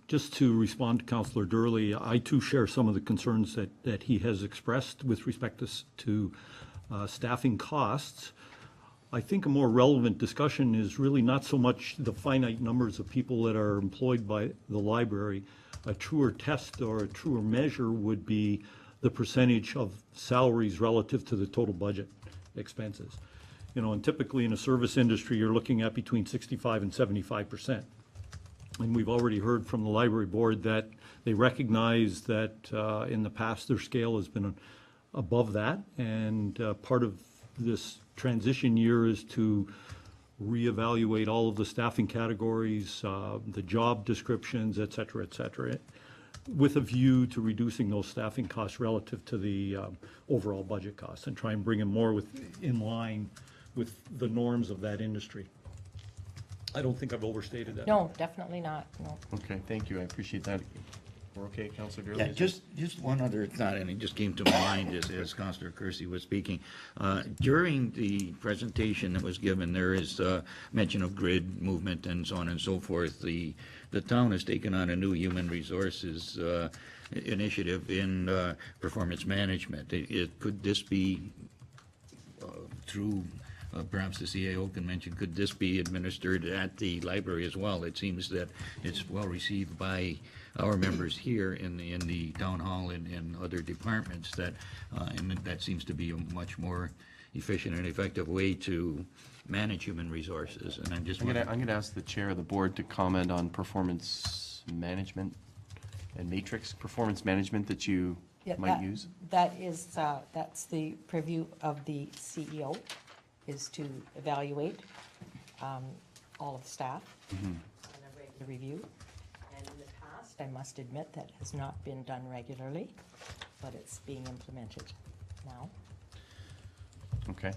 Just to respond to Councillor Durley, I too share some of the concerns that he has expressed with respect to staffing costs. I think a more relevant discussion is really not so much the finite numbers of people that are employed by the library. A truer test or a truer measure would be the percentage of salaries relative to the total budget expenses. And typically in a service industry, you're looking at between 65 and 75%. And we've already heard from the library board that they recognize that in the past their scale has been above that, and part of this transition year is to reevaluate all of the staffing categories, the job descriptions, et cetera, with a view to reducing those staffing costs relative to the overall budget costs, and try and bring them more in line with the norms of that industry. I don't think I've overstated that. No, definitely not, no. Okay, thank you, I appreciate that. We're okay, Councillor Durley? Yeah, just one other thought, and it just came to mind as Councillor Kersey was speaking. During the presentation that was given, there is mention of grid movement and so on and so forth. The town has taken on a new human resources initiative in performance management. Could this be through perhaps the CAO can mention, could this be administered at the library as well? It seems that it's well received by our members here in the town hall and in other departments, that and that seems to be a much more efficient and effective way to manage human resources. And I'm gonna ask the chair of the board to comment on performance management and matrix performance management that you Yeah, might use. That's the purview of the CEO, is to evaluate all of the staff on a regular review. And in the past, I must admit, that has not been done regularly, but it's being implemented now. Okay.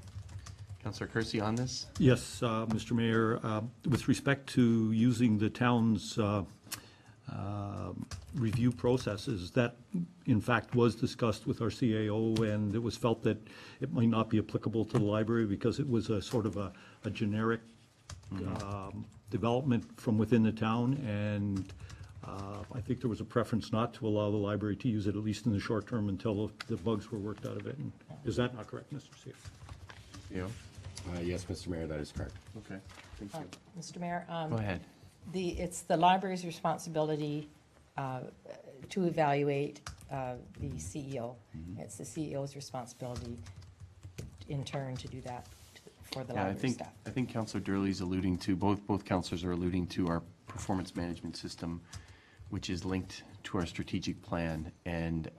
Councillor Kersey on this? Yes, Mr. Mayor, with respect to using the town's review processes, that in fact was discussed with our CAO, and it was felt that it might not be applicable to the library because it was a sort of a generic development from within the town, and I think there was a preference not to allow the library to use it, at least in the short term, until the bugs were worked out of it. And is that not correct, Mr. CEO? Yeah. Yes, Mr. Mayor, that is correct. Okay, thank you. Mr. Mayor? Go ahead. It's the library's responsibility to evaluate the CEO. It's the CEO's responsibility in turn to do that for the Yeah, library staff. I think Councillor Durley's alluding to, both councillors are alluding to our performance management system, which is linked to our strategic plan, and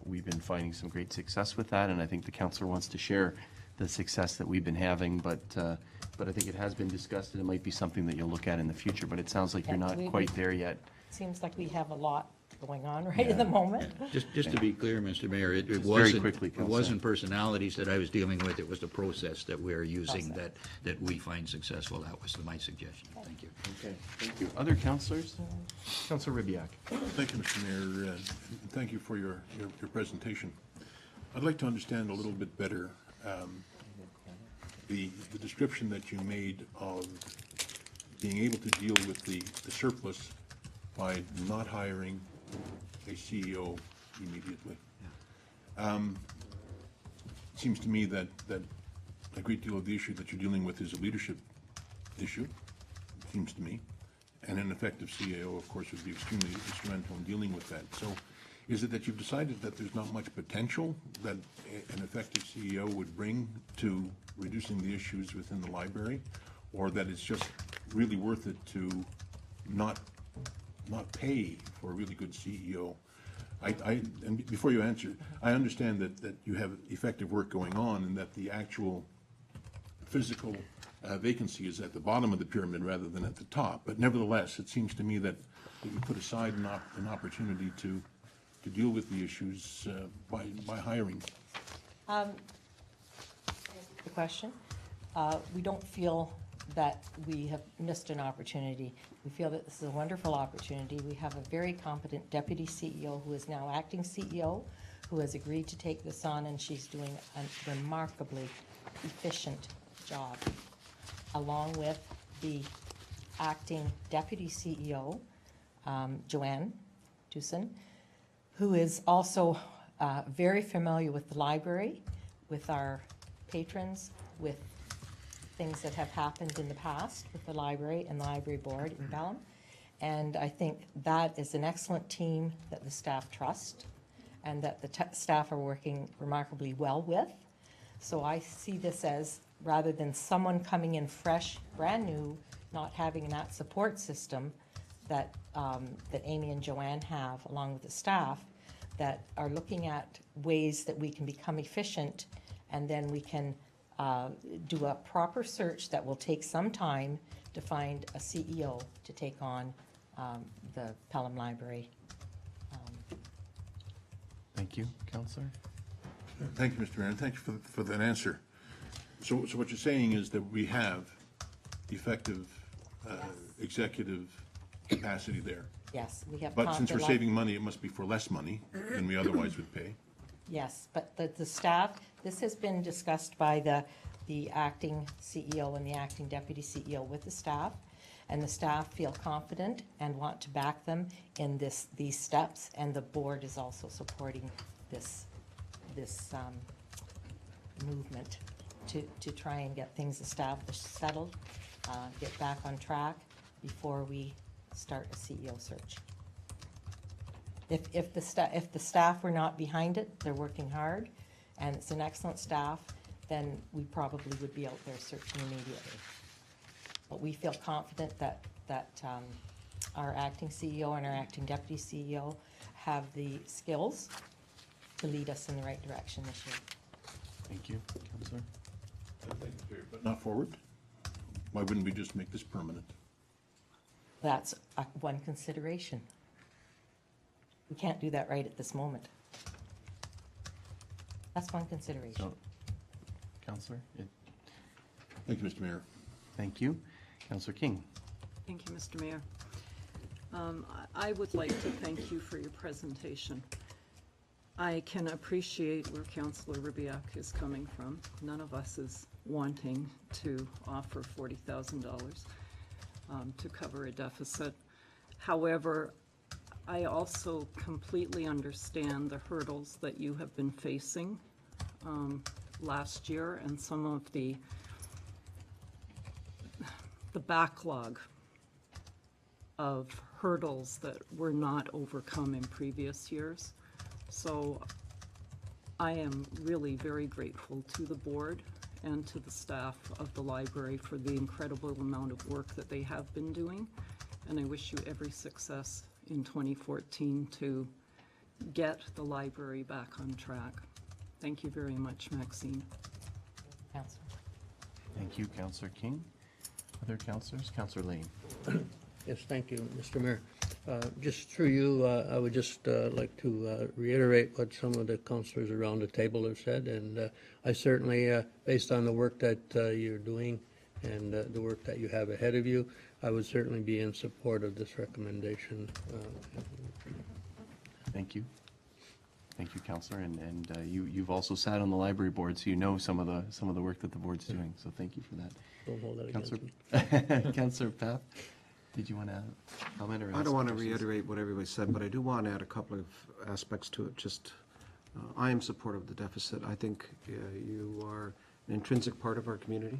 we've been finding some great success with that, and I think the councillor wants to share the success that we've been having, but I think it has been discussed, and it might be something that you'll look at in the future, but it sounds like you're Yeah, not we- quite there yet. Seems like we have a lot going on right in the moment. Just to be clear, Mr. Mayor, it Just very wasn't, quickly, it Councillor. wasn't personalities that I was dealing with, it was the process that we're using that we find successful. That was my suggestion. Thank you. Okay, thank you. Other councillors? Councillor Ribbiak. Thank you, Mr. Mayor, and thank you for your presentation. I'd like to understand a little bit better the description that you made of being able to deal with the surplus by not hiring a CEO immediately. It seems to me that a great deal of the issue that you're dealing with is a leadership issue, it seems to me. And an effective CAO, of course, would be extremely instrumental in dealing with that. So is it that you've decided that there's not much potential that an effective CEO would bring to reducing the issues within the library? Or that it's just really worth it to not pay for a really good CEO? And before you answer, I understand that you have effective work going on and that the actual physical vacancy is at the bottom of the pyramid rather than at the top. But nevertheless, it seems to me that you put aside an opportunity to deal with the issues by hiring. The question, we don't feel that we have missed an opportunity. We feel that this is a wonderful opportunity. We have a very competent deputy CEO who is now acting CEO, who has agreed to take this on, and she's doing a remarkably efficient job, along with the acting deputy CEO, Joanne Duson, who is also very familiar with the library, with our patrons, with things that have happened in the past with the library and the library board in Pelham. And I think that is an excellent team that the staff trust and that the staff are working remarkably well with. So I see this as, rather than someone coming in fresh, brand new, not having that support system that Amy and Joanne have, along with the staff, that are looking at ways that we can become efficient, and then we can do a proper search that will take some time to find a CEO to take on the Pelham Library. Thank you, Councillor. Thank you, Mr. Mayor, and thank you for that answer. So what you're saying is that we have effective executive capacity there. Yes, we have. But since we're confident- saving money, it must be for less money than we otherwise would pay. Yes, but the staff, this has been discussed by the acting CEO and the acting deputy CEO with the staff, and the staff feel confident and want to back them in these steps, and the board is also supporting this movement to try and get things established, settled, get back on track before we start a CEO search. If the staff were not behind it, they're working hard, and it's an excellent staff, then we probably would be out there searching immediately. But we feel confident that our acting CEO and our acting deputy CEO have the skills to lead us in the right direction this year. Thank you, Councillor. But not forward? Why wouldn't we just make this permanent? That's one consideration. We can't do that right at this moment. That's one consideration. So, Councillor, Thank you, Mr. Mayor. thank you. Councillor King. Thank you, Mr. Mayor. I would like to thank you for your presentation. I can appreciate where Councillor Ribbiak is coming from. None of us is wanting to offer $40,000 to cover a deficit. However, I also completely understand the hurdles that you have been facing last year and some of the backlog of hurdles that were not overcome in previous years. So I am really very grateful to the board and to the staff of the library for the incredible amount of work that they have been doing. And I wish you every success in 2014 to get the library back on track. Thank you very much, Maxine. Councillor. Thank you, Councillor King. Other councillors? Councillor Lane. Yes, thank you, Mr. Mayor. Just through you, I would just like to reiterate what some of the councillors around the table have said, and I certainly, based on the work that you're doing and the work that you have ahead of you, I would certainly be in support of this recommendation. Thank you. Thank you, Councillor, and you've also sat on the library board, so you know some of the work that the board's doing. So thank you for that. Don't hold that against Councillor, me. Councillor Path, did you want to comment or? I don't want to reiterate what everybody said, but I do want to add a couple of aspects to it. Just, I am supportive of the deficit. I think you are an intrinsic part of our community.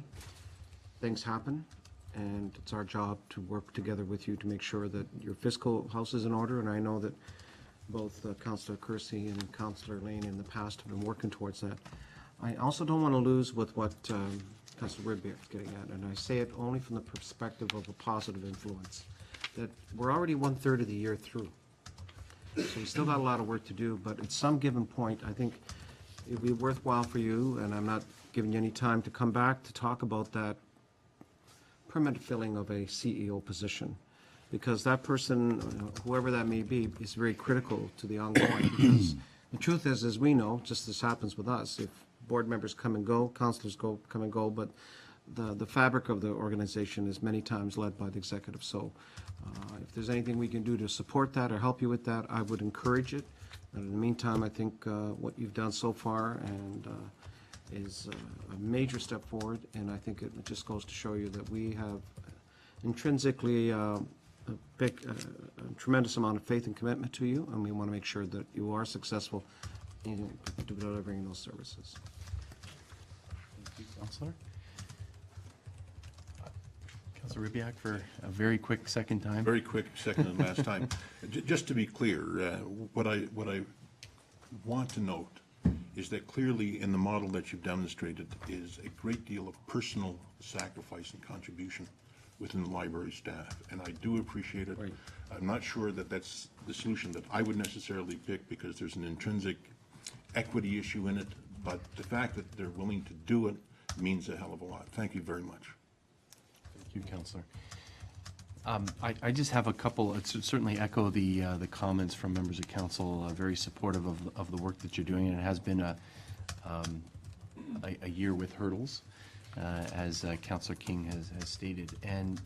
Things happen, and it's our job to work together with you to make sure that your fiscal house is in order, and I know that both Councillor Kersey and Councillor Lane in the past have been working towards that. I also don't want to lose with what Councillor Ribbiak is getting at, and I say it only from the perspective of a positive influence, that we're already 1/3 of the year through. So we still got a lot of work to do, but at some given point, I think it'd be worthwhile for you, and I'm not giving you any time, to come back to talk about that permanent filling of a CEO position. Because that person, whoever that may be, is very critical to the ongoing. Because the truth is, as we know, just as happens with us, if board members come and go, councillors come and go, but the fabric of the organization is many times led by the executive. So if there's anything we can do to support that or help you with that, I would encourage it. And in the meantime, I think what you've done so far is a major step forward, and I think it just goes to show you that we have intrinsically a tremendous amount of faith and commitment to you, and we want to make sure that you are successful in delivering those services. Thank you, Councillor. Councillor Ribbiak for a very quick second time. Very quick, second and last time. Just to be clear, what I want to note is that clearly in the model that you've demonstrated is a great deal of personal sacrifice and contribution within the library staff, and I do appreciate it. Right. I'm not sure that that's the solution that I would necessarily pick, because there's an intrinsic equity issue in it, but the fact that they're willing to do it means a hell of a lot. Thank you very much. Thank you, Councillor. I just have a couple, certainly echo the comments from members of council, very supportive of the work that you're doing, and it has been a year with hurdles, as Councillor King has stated. And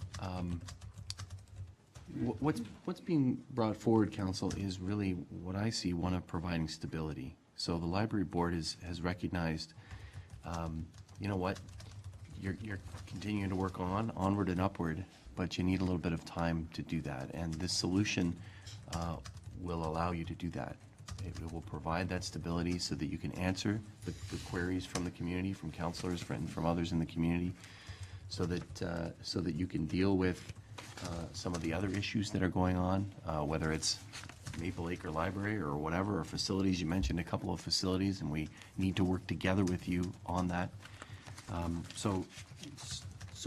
what's being brought forward, Council, is really what I see, one of providing stability. So the library board has recognized, you know what, you're continuing to work onward and upward, but you need a little bit of time to do that. And this solution will allow you to do that. It will provide that stability so that you can answer the queries from the community, from councillors, from others in the community, so that you can deal with some of the other issues that are going on, whether it's Maple Acre Library or whatever, or facilities. You mentioned a couple of facilities, and we need to work together with you on that. So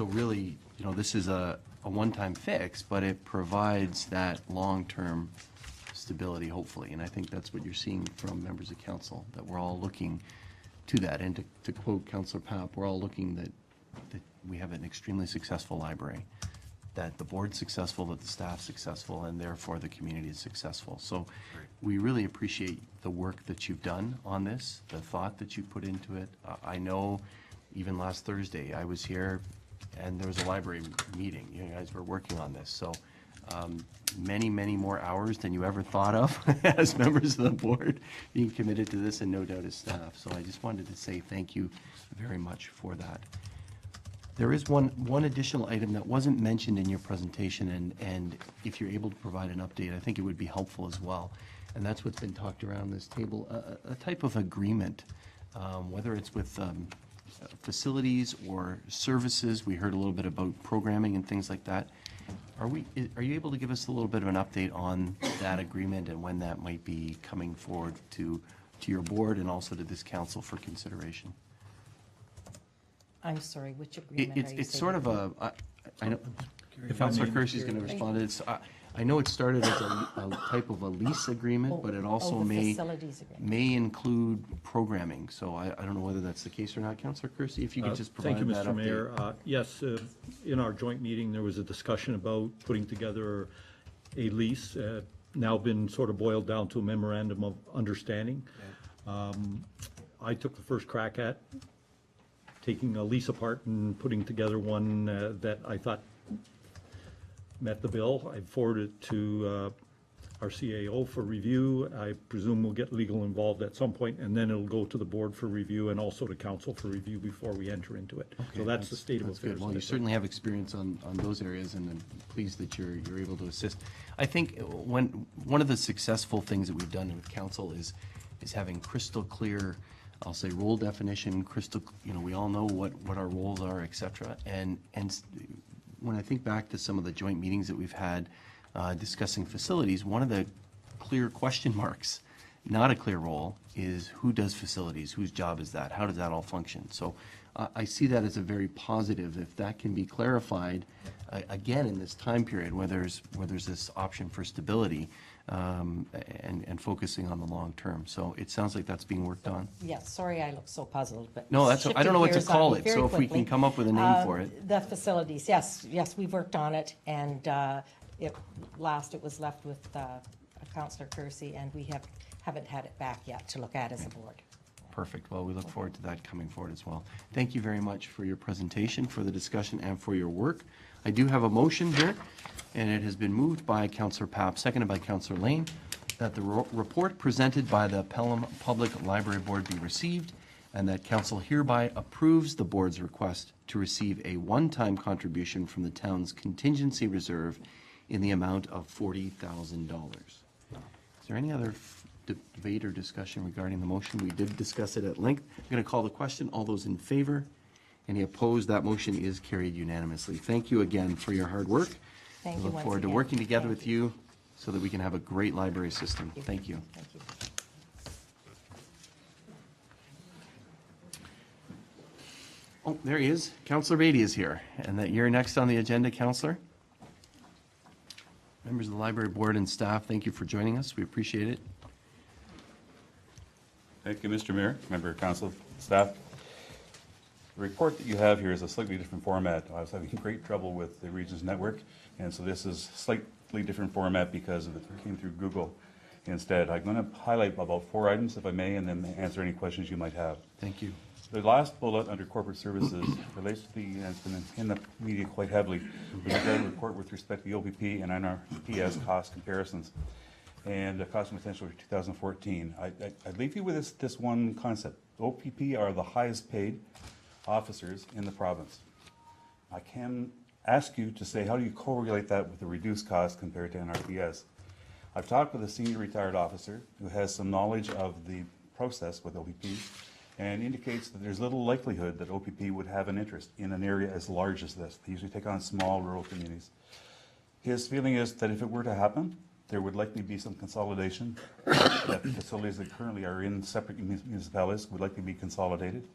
really, you know, this is a one-time fix, but it provides that long-term stability, hopefully. And I think that's what you're seeing from members of council, that we're all looking to that. And to quote Councillor Papp, we're all looking that we have an extremely successful library, that the board's successful, that the staff's successful, and therefore the community is successful. So we really appreciate the work that you've done on this, the thought that you put into it. I know even last Thursday I was here and there was a library meeting. You guys were working on this. So many, many more hours than you ever thought of as members of the board being committed to this, and no doubt as staff. So I just wanted to say thank you very much for that. There is one additional item that wasn't mentioned in your presentation, and if you're able to provide an update, I think it would be helpful as well. And that's what's been talked around this table, a type of agreement, whether it's with facilities or services. We heard a little bit about programming and things like that. Are you able to give us a little bit of an update on that agreement and when that might be coming forward to your board and also to this council for consideration? I'm sorry, which agreement are you It's saying? sort of I know, Councillor Kersey's going to respond to this. I know it started as a type of a lease agreement, but it also the facilities agreement. may include programming. So I don't know whether that's the case or not. Councillor Kersey, if you could just provide that update. Thank you, Mr. Mayor. Yes, in our joint meeting, there was a discussion about putting together a lease, now been sort of boiled down to a memorandum of understanding. I took the first crack at taking a lease apart and putting together one that I thought met the bill. I forwarded it to our CAO for review. I presume we'll get legal involved at some point, and then it'll go to the board for review and also to council for review before we enter into it. Okay, So that's the state of that's affairs. good. Well, you certainly have experience on those areas, and I'm pleased that you're able to assist. I think one of the successful things that we've done with council is having crystal clear, I'll say, role definition, crystal, you know, we all know what our roles are, et cetera. And when I think back to some of the joint meetings that we've had discussing facilities, one of the clear question marks, not a clear role, is who does facilities? Whose job is that? How does that all function? So I see that as a very positive. If that can be clarified, again, in this time period where there's this option for stability, and focusing on the long term. So it sounds like that's being worked on. Yeah, sorry I look so puzzled, but. No, that's, I don't know what to shifting call gears it, so on if we very can come up with a name for it. The facilities, yes, we've worked on it, and it was left with Councillor Kersey, and we haven't had it back yet to look at as a board. Perfect. Well, we look forward to that coming forward as well. Thank you very much for your presentation, for the discussion, and for your work. I do have a motion here, and it has been moved by Councillor Papp, seconded by Councillor Lane, that the report presented by the Pelham Public Library Board be received, and that council hereby approves the board's request to receive a one-time contribution from the town's contingency reserve in the amount of $40,000. Is there any other debate or discussion regarding the motion? We did discuss it at length. I'm going to call the question. All those in favor? Any opposed? That motion is carried unanimously. Thank you again for your hard work. Thank you I look once forward to again. working together Thank with you so that we can have a great library system. Thank you. Thank you. Oh, there he is. Councillor Beatty is here. And that you're next on the agenda, Councillor. Members of the library board and staff, thank you for joining us. We appreciate it. Thank you, Mr. Mayor, member of council, staff. The report that you have here is a slightly different format. I was having great trouble with the Regions Network, and so this is slightly different format because it came through Google instead. I'm going to highlight about 4 items, if I may, and then answer any questions you might have. Thank you. The last bullet under corporate services relates to and it's been in the media quite heavily, with regard to the report with respect to the OPP and NRPS cost comparisons and the cost and potential for 2014. I'd leave you with this one concept. OPP are the highest paid officers in the province. I can ask you to say, how do you correlate that with the reduced cost compared to NRPS? I've talked with a senior retired officer who has some knowledge of the process with OPP and indicates that there's little likelihood that OPP would have an interest in an area as large as this. They usually take on small rural communities. His feeling is that if it were to happen, there would likely be some consolidation, that facilities that currently are in separate municipalities would likely be consolidated.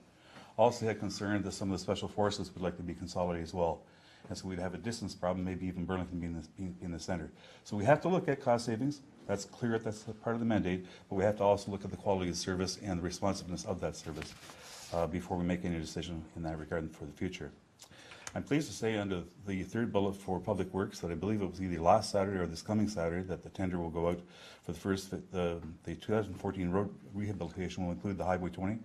Also had concern that some of the special forces would likely be consolidated as well. And so we'd have a distance problem, maybe even Burlington being in the center. So we have to look at cost savings. That's clear, that's part of the mandate, but we have to also look at the quality of service and the responsiveness of that service before we make any decision in that regard for the future. I'm pleased to say under the third bullet for Public Works that I believe it was either last Saturday or this coming Saturday that the tender will go out for the first, the 2014 road rehabilitation will include the Highway 20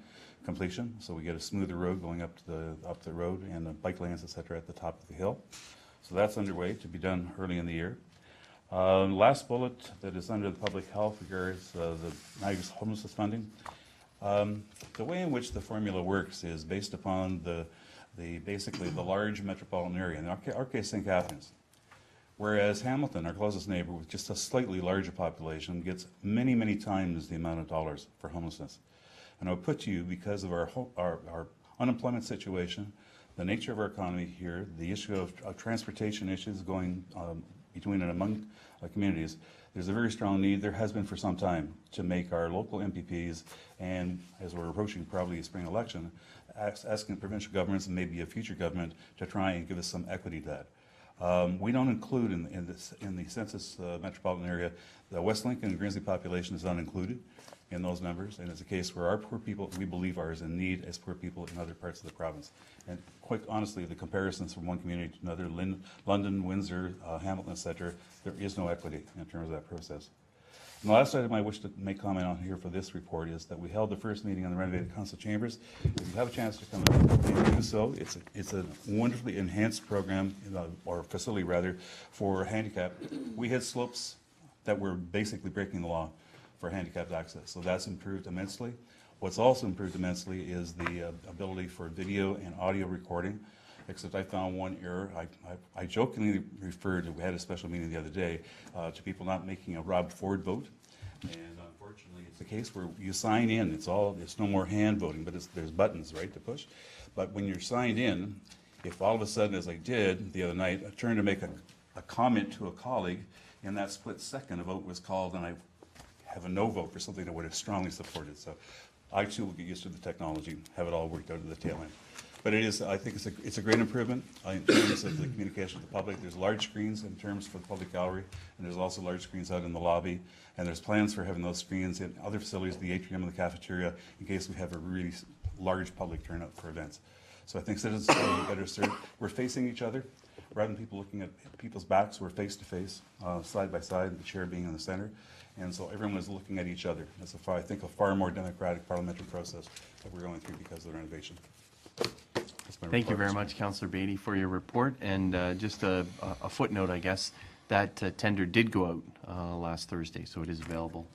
completion, so we get a smoother road going up the road and the bike lanes, et cetera, at the top of the hill. So that's underway to be done early in the year. Last bullet that is under the public health regards the Niagara's homelessness funding. The way in which the formula works is based upon basically the large metropolitan area, in our case, St. Catharines. Whereas Hamilton, our closest neighbor with just a slightly larger population, gets many, many times the amount of dollars for homelessness. And I would put to you, because of our unemployment situation, the nature of our economy here, the issue of transportation issues going between and among communities, there's a very strong need, there has been for some time, to make our local MPPs, and as we're approaching probably a spring election, asking provincial governments and maybe a future government to try and give us some equity to that. We don't include in the census metropolitan area, the West Lincoln and Grimsby population is not included in those numbers, and it's a case where our poor people, we believe, are as in need as poor people in other parts of the province. And quite honestly, the comparisons from one community to another, London, Windsor, Hamilton, et cetera, there is no equity in terms of that process. And the last item I wish to make comment on here for this report is that we held the first meeting on the renovated council chambers. If you have a chance to come and do so, it's a wonderfully enhanced program, or facility rather, for handicap. We had slopes that were basically breaking the law for handicapped access, so that's improved immensely. What's also improved immensely is the ability for video and audio recording, except I found one error. I jokingly referred to, we had a special meeting the other day, to people not making a Rob Ford vote, and unfortunately it's a case where you sign in, it's no more hand voting, but there's buttons, right, to push. But when you're signed in, if all of a sudden, as I did the other night, I turned to make a comment to a colleague, in that split second a vote was called and I have a no vote for something that would have strongly supported. So I too will get used to the technology, have it all worked out to the tail end. But it is, I think it's a great improvement in terms of the communication with the public. There's large screens in terms for the public gallery, and there's also large screens out in the lobby. And there's plans for having those screens in other facilities, the atrium and the cafeteria, in case we have a really large public turnout for events. So I think citizens will be better served. We're facing each other. Rather than people looking at people's backs, we're face to face, side by side, the chair being in the center. And so everyone is looking at each other. That's I think a far more democratic parliamentary process that we're going through because of the renovation. Thank you very much, Councillor Beatty, for your report. And just a footnote, I guess, that tender did go out last Thursday, so it is available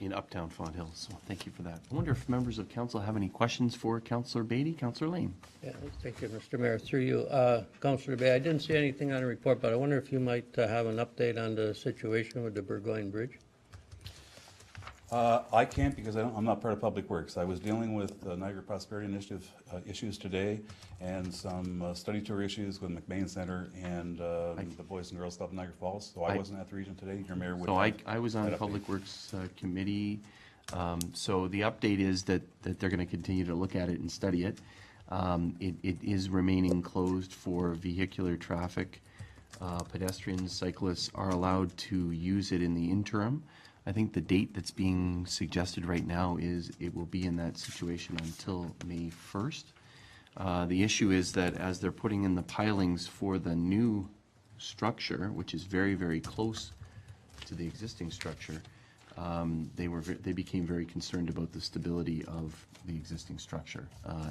in Uptown Font Hill. So thank you for that. I wonder if members of council have any questions for Councillor Beatty. Councillor Lane. Yeah, thank you, Mr. Mayor. Through you, Councillor Beatty, I didn't see anything on the report, but I wonder if you might have an update on the situation with the Burgoyne Bridge. I can't because I'm not part of Public Works. I was dealing with Niagara Prosperity Initiative issues today and some study tour issues with McBain Center and the Boys and Girls Club in Niagara Falls. So I wasn't at the region today. Your mayor would. So I was on the Public Works Committee. So the update is that they're going to continue to look at it and study it. It is remaining closed for vehicular traffic. Pedestrians, cyclists are allowed to use it in the interim. I think the date that's being suggested right now is it will be in that situation until May 1st. The issue is that as they're putting in the pilings for the new structure, which is very, very close to the existing structure, they became very concerned about the stability of the existing structure.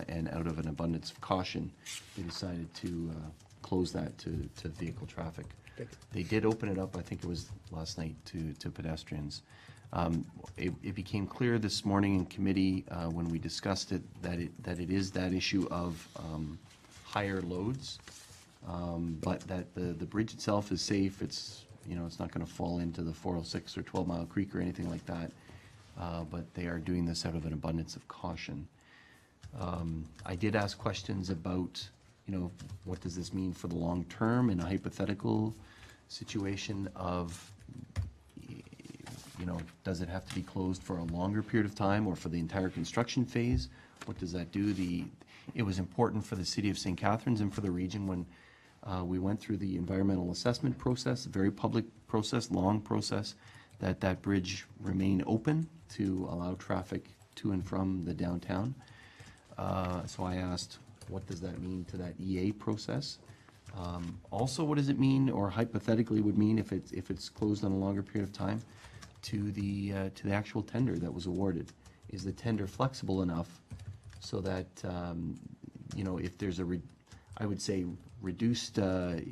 And out of an abundance of caution, they decided to close that to vehicle traffic. They did open it up, I think it was last night, to pedestrians. It became clear this morning in committee when we discussed it that it is that issue of higher loads, but that the bridge itself is safe. It's not going to fall into the 406 or 12 Mile Creek or anything like that. But they are doing this out of an abundance of caution. I did ask questions about, what does this mean for the long term in a hypothetical situation of, does it have to be closed for a longer period of time or for the entire construction phase? What does that do? It was important for the city of St. Catharines and for the region when we went through the environmental assessment process, a very public process, long process, that bridge remain open to allow traffic to and from the downtown. So I asked, what does that mean to that EA process? Also, what does it mean, or hypothetically would mean if it's closed on a longer period of time, to the actual tender that was awarded? Is the tender flexible enough so that if there's I would say reduced, no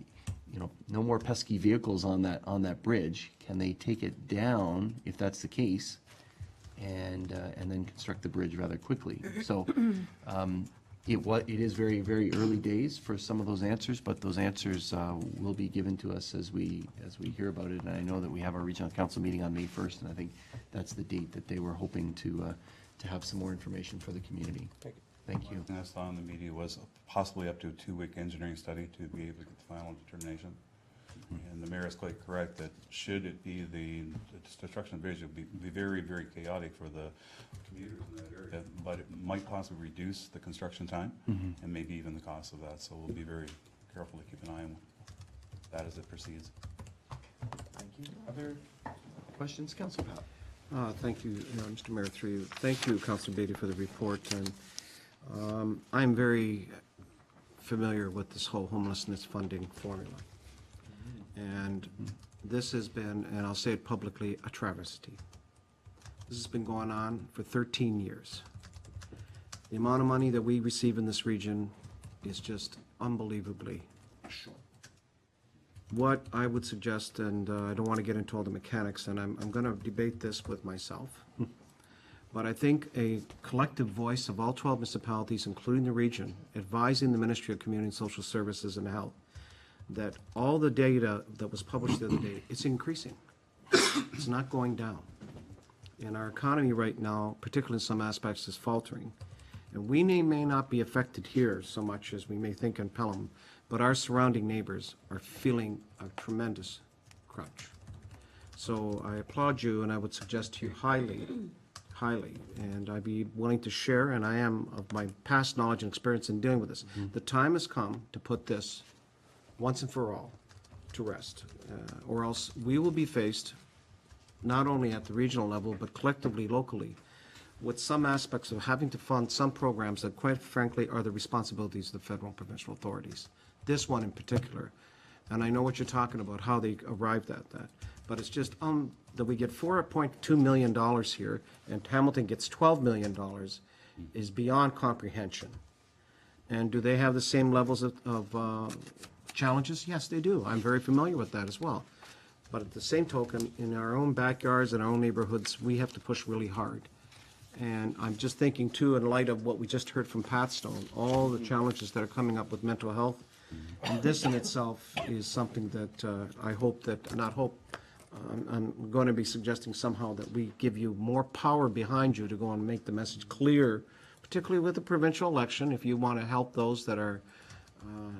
more pesky vehicles on that bridge, can they take it down if that's the case, and then construct the bridge rather quickly? So it is very, very early days for some of those answers, but those answers will be given to us as we hear about it. And I know that we have our regional council meeting on May 1st, and I think that's the date that they were hoping to have some more information for the community. Thank you. And I saw in the media was possibly up to a 2-week engineering study to be able to get the final determination. And the mayor is quite correct that should it be the destruction of the bridge, it would be very, very chaotic for the commuters in that area. But it might possibly reduce the construction time and maybe even the cost of that. So we'll be very careful to keep an eye on that as it proceeds. Thank you. Other questions, Councilor Pat? Thank you, Mr. Mayor, through you. Thank you, Councilor Beatty, for the report. And I'm very familiar with this whole homelessness funding formula. And this has been, and I'll say it publicly, a travesty. This has been going on for 13 years. The amount of money that we receive in this region is just unbelievably short. What I would suggest, and I don't want to get into all the mechanics, and I'm going to debate this with myself, but I think a collective voice of all 12 municipalities, including the region, advising the Ministry of Community and Social Services and Health that all the data that was published the other day, it's increasing. It's not going down. And our economy right now, particularly in some aspects, is faltering. And we may not be affected here so much as we may think in Pelham, but our surrounding neighbors are feeling a tremendous crunch. So I applaud you, and I would suggest to you highly, and I'd be willing to share, and I am, of my past knowledge and experience in dealing with this. The time has come to put this once and for all to rest, or else we will be faced, not only at the regional level, but collectively, locally, with some aspects of having to fund some programs that, quite frankly, are the responsibilities of the federal and provincial authorities. This one in particular. And I know what you're talking about, how they arrived at that. But it's just that we get $4.2 million here, and Hamilton gets $12 million, is beyond comprehension. And do they have the same levels of challenges? Yes, they do. I'm very familiar with that as well. But at the same token, in our own backyards and our own neighborhoods, we have to push really hard. And I'm just thinking, too, in light of what we just heard from Pat Stone, all the challenges that are coming up with mental health. And this in itself is something that I hope that, not hope, I'm going to be suggesting somehow that we give you more power behind you to go and make the message clear, particularly with the provincial election, if you want to help those that are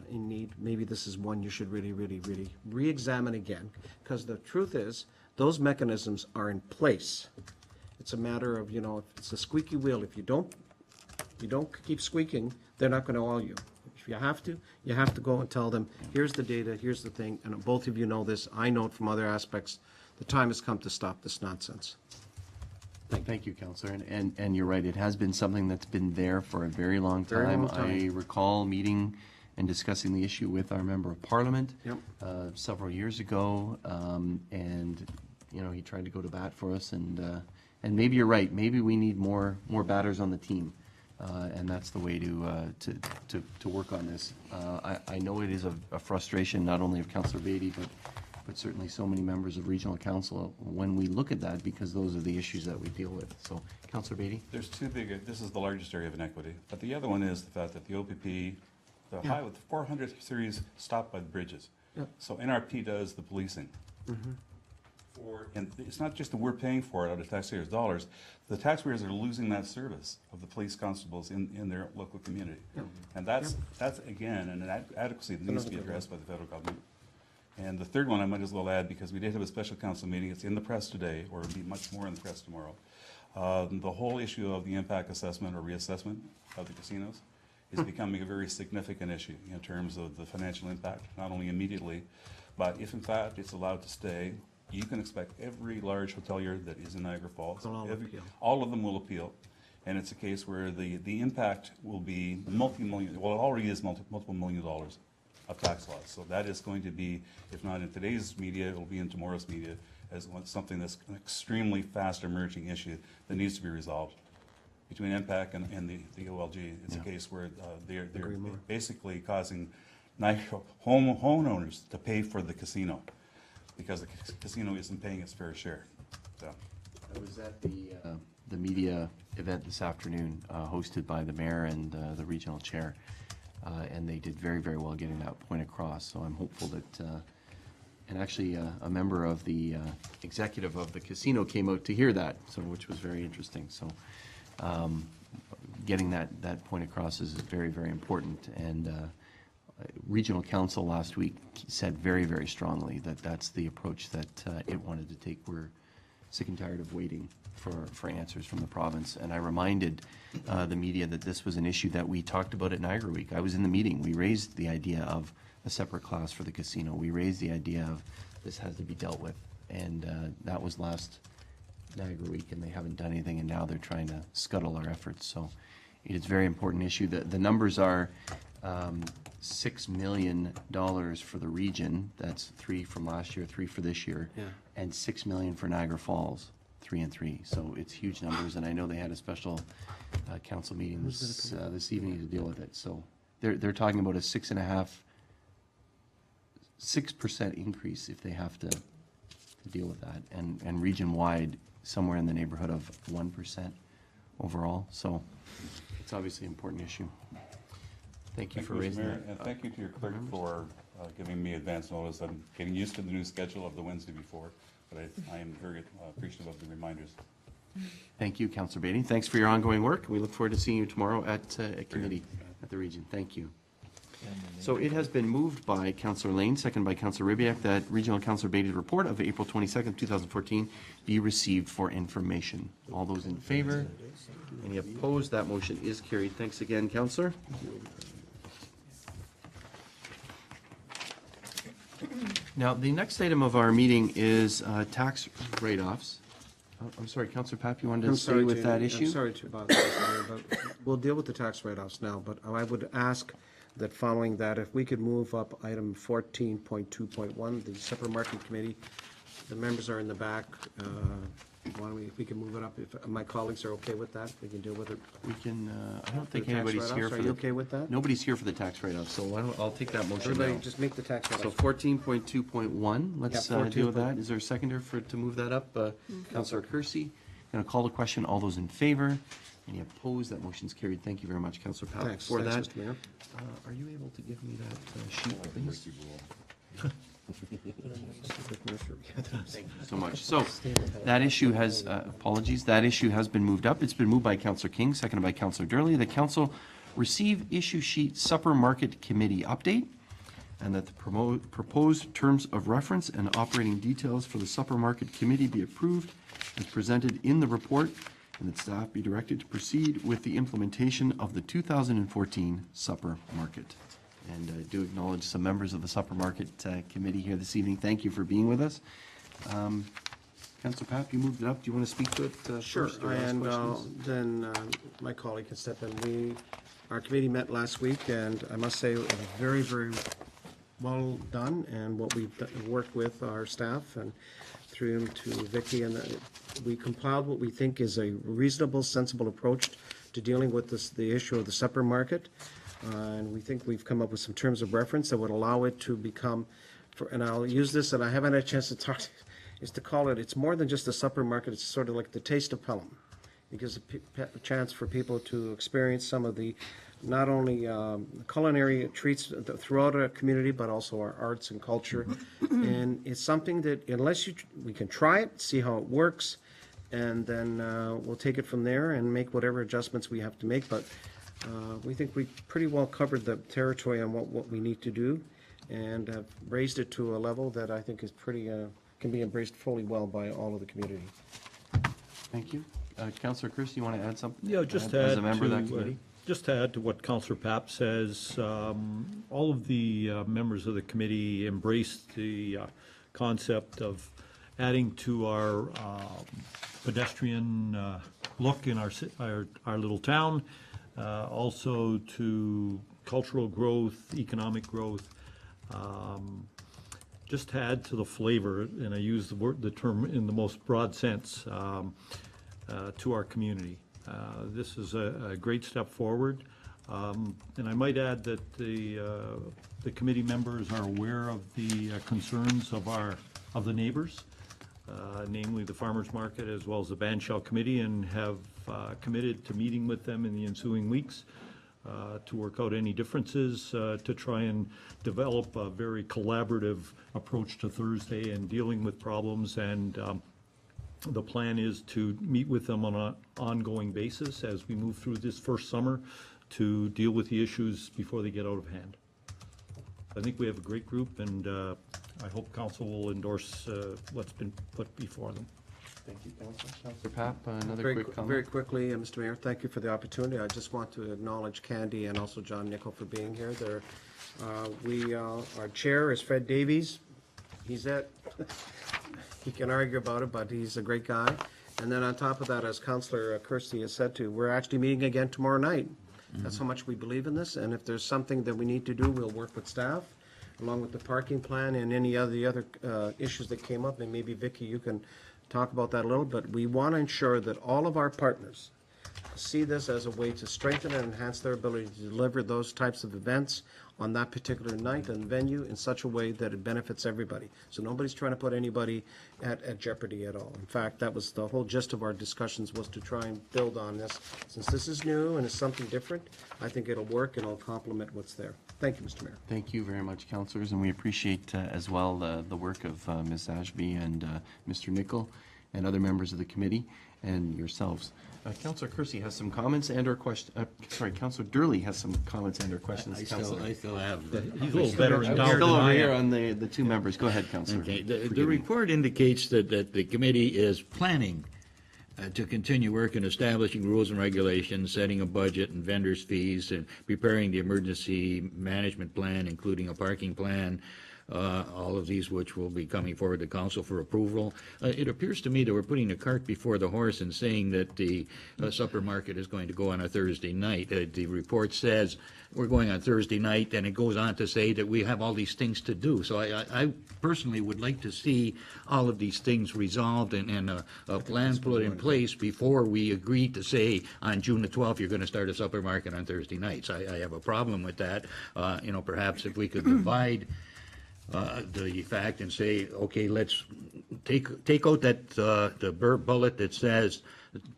in need. Maybe this is one you should really, really, really re-examine again, because the truth is, those mechanisms are in place. It's a matter of, if it's a squeaky wheel. If you don't keep squeaking, they're not going to oil you. If you have to go and tell them, here's the data, here's the thing, and both of you know this, I know it from other aspects. The time has come to stop this nonsense. Thank you, Councillor, and you're right, it has been something that's been there for a very long time. Very long time. I recall meeting and discussing the issue with our Member of Parliament Yep. several years ago, and, you know, he tried to go to bat for us, and maybe you're right, maybe we need more batters on the team, and that's the way to work on this. I know it is a frustration, not only of Councillor Beatty, but certainly so many members of Regional Council when we look at that, because those are the issues that we deal with. So, Councillor Beatty? There's two big, this is the largest area of inequity, but the other one is the fact that the OPP, the Yeah. high, the 400 series stopped by the bridges. Yeah. So NRP does the policing. And it's not just that we're paying for it out of taxpayers' dollars, the taxpayers are losing that service of the police constables in their local community. And that's again, an adequacy that needs to be addressed by the federal government. And the third one I might as well add, because we did have a special council meeting, it's in the press today, or it'll be much more in the press tomorrow. The whole issue of the impact assessment or reassessment of the casinos is becoming a very significant issue in terms of the financial impact, not only immediately, but if in fact it's allowed to stay, you can expect every large hotelier that is in Niagara Falls, all of them will appeal. And it's a case where the impact will be multi-million, well, it already is multiple $1 million of tax loss. So that is going to be, if not in today's media, it will be in tomorrow's media as something that's an extremely fast emerging issue that needs to be resolved between MPAC and the OLG. It's a case where they're basically causing Niagara homeowners to pay for the casino because the casino isn't paying its fair share. So. I was at the media event this afternoon, hosted by the mayor and the regional chair, and they did very, very well getting that point across. So I'm hopeful that, and actually a member of the executive of the casino came out to hear that, so which was very interesting. So getting that point across is very, very important. And Regional Council last week said very, very strongly that that's the approach that it wanted to take. We're sick and tired of waiting for answers from the province. And I reminded the media that this was an issue that we talked about at Niagara Week. I was in the meeting. We raised the idea of a separate class for the casino. We raised the idea of this has to be dealt with. And that was last Niagara Week, and they haven't done anything, and now they're trying to scuttle our efforts. So it's a very important issue. The numbers are $6 million for the region. That's 3 from last year, 3 for this year, and $6 million for Niagara Falls, 3 and 3. So it's huge numbers, and I know they had a special council meeting this evening to deal with it. So they're talking about a 6% increase if they have to deal with that, and region-wide somewhere in the neighborhood of 1% overall. So it's obviously an important issue. Thank you for raising that. And thank you to your clerk for giving me advance notice. I'm getting used to the new schedule of the Wednesday before, but I am very appreciative of the reminders. Thank you, Councillor Beatty. Thanks for your ongoing work. We look forward to seeing you tomorrow at committee at the region. Thank you. So it has been moved by Councillor Lane, second by Councillor Ribiak, that Regional Councillor Beatty's report of April 22nd, 2014 be received for information. All those in favor? Any opposed? That motion is carried. Thanks again, Councillor. Now, the next item of our meeting is tax write-offs. I'm sorry, Councillor Papp, you wanted to stay with that issue? I'm sorry to bother you, but we'll deal with the tax write-offs now, but I would ask that following that, if we could move up item 14.2.1, the separate market committee. The members are in the back. Why don't we, if we can move it up, if my colleagues are okay with that, we can deal with it. We can, I don't think The tax anybody's here write-offs, for are you okay with that? Nobody's here for the tax write-off, so I'll take that motion Everybody now. just make the tax So write-offs. 14.2.1, let's Yeah, deal with that. Is there a seconder to move that up? Councillor Kersey, going to call the question. All those in favor? Any opposed? That motion's carried. Thank you very much, Councillor Papp. Thanks, For that, Mr. Mayor. are you able to give me that sheet, please? Thank you so much. So that issue has, apologies, that issue has been moved up. It's been moved by Councillor King, seconded by Councillor Durley. The council receive issue sheet supper market committee update, and that the proposed terms of reference and operating details for the supper market committee be approved as presented in the report, and that staff be directed to proceed with the implementation of the 2014 supper market. And I do acknowledge some members of the supper market committee here this evening. Thank you for being with us. Councillor Papp, you moved it up. Do you want to speak to it Sure, first or ask and questions? then my colleague can step in. Our committee met last week, and I must say it was very, very well done, and what we've worked with our staff and through him to Vicky, and we compiled what we think is a reasonable, sensible approach to dealing with the issue of the supper market. And we think we've come up with some terms of reference that would allow it to become, and I'll use this, and I haven't had a chance to talk, is to call it, it's more than just a supper market, it's sort of like the taste of Pelham. It gives a chance for people to experience some of the, not only culinary treats throughout our community, but also our arts and culture. And it's something that, unless we can try it, see how it works, and then we'll take it from there and make whatever adjustments we have to make. But we think we pretty well covered the territory on what we need to do, and have raised it to a level that I think is pretty, can be embraced fully well by all of the community. Thank you. Councillor Chris, you want to add something? Yeah, just to As add a member of that to, committee? just to add to what Councillor Papp says, all of the members of the committee embraced the concept of adding to our pedestrian look in our little town, also to cultural growth, economic growth, just to add to the flavor, and I use the term in the most broad sense, to our community. This is a great step forward, and I might add that the committee members are aware of the concerns of the neighbors, namely the farmers market as well as the band shell committee, and have committed to meeting with them in the ensuing weeks to work out any differences, to try and develop a very collaborative approach to Thursday and dealing with problems. And the plan is to meet with them on an ongoing basis as we move through this first summer to deal with the issues before they get out of hand. I think we have a great group, and I hope council will endorse what's been put before them. Thank you, Councillor. Councillor Papp, another Very quick comment? Very quickly, Mr. Mayor, thank you for the opportunity. I just want to acknowledge Candy and also John Nickel for being here. Our chair is Fred Davies. He can argue about it, but he's a great guy. And then on top of that, as Councillor Kirsty has said too, we're actually meeting again tomorrow night. That's how much we believe in this, and if there's something that we need to do, we'll work with staff, along with the parking plan and any of the other issues that came up, and maybe Vicky, you can talk about that a little, but we want to ensure that all of our partners see this as a way to strengthen and enhance their ability to deliver those types of events on that particular night and venue in such a way that it benefits everybody. So nobody's trying to put anybody at jeopardy at all. In fact, that was the whole gist of our discussions, was to try and build on this. Since this is new and it's something different, I think it'll work and it'll complement what's there. Thank you, Mr. Mayor. Thank you very much, councillors, and we appreciate as well the work of Ms. Ashby and Mr. Nickel and other members of the committee and yourselves. Councillor Kersey has some comments and or questions. Sorry, Councillor Durley has some comments and or questions. I still have. He's a little better endowed Still than over I here am. on the two members. Go ahead, Councillor. Okay, the report indicates that the committee is planning to continue work in establishing rules and regulations, setting a budget and vendors' fees, and preparing the emergency management plan, including a parking plan, all of these which will be coming forward to council for approval. It appears to me that we're putting the cart before the horse and saying that the supper market is going to go on a Thursday night. The report says we're going on Thursday night, and it goes on to say that we have all these things to do. So I personally would like to see all of these things resolved and a plan put in place before we agree to say on June the 12th you're going to start a supper market on Thursday nights. I have a problem with that. Perhaps if we could divide the fact and say, okay, let's take out that the bullet that says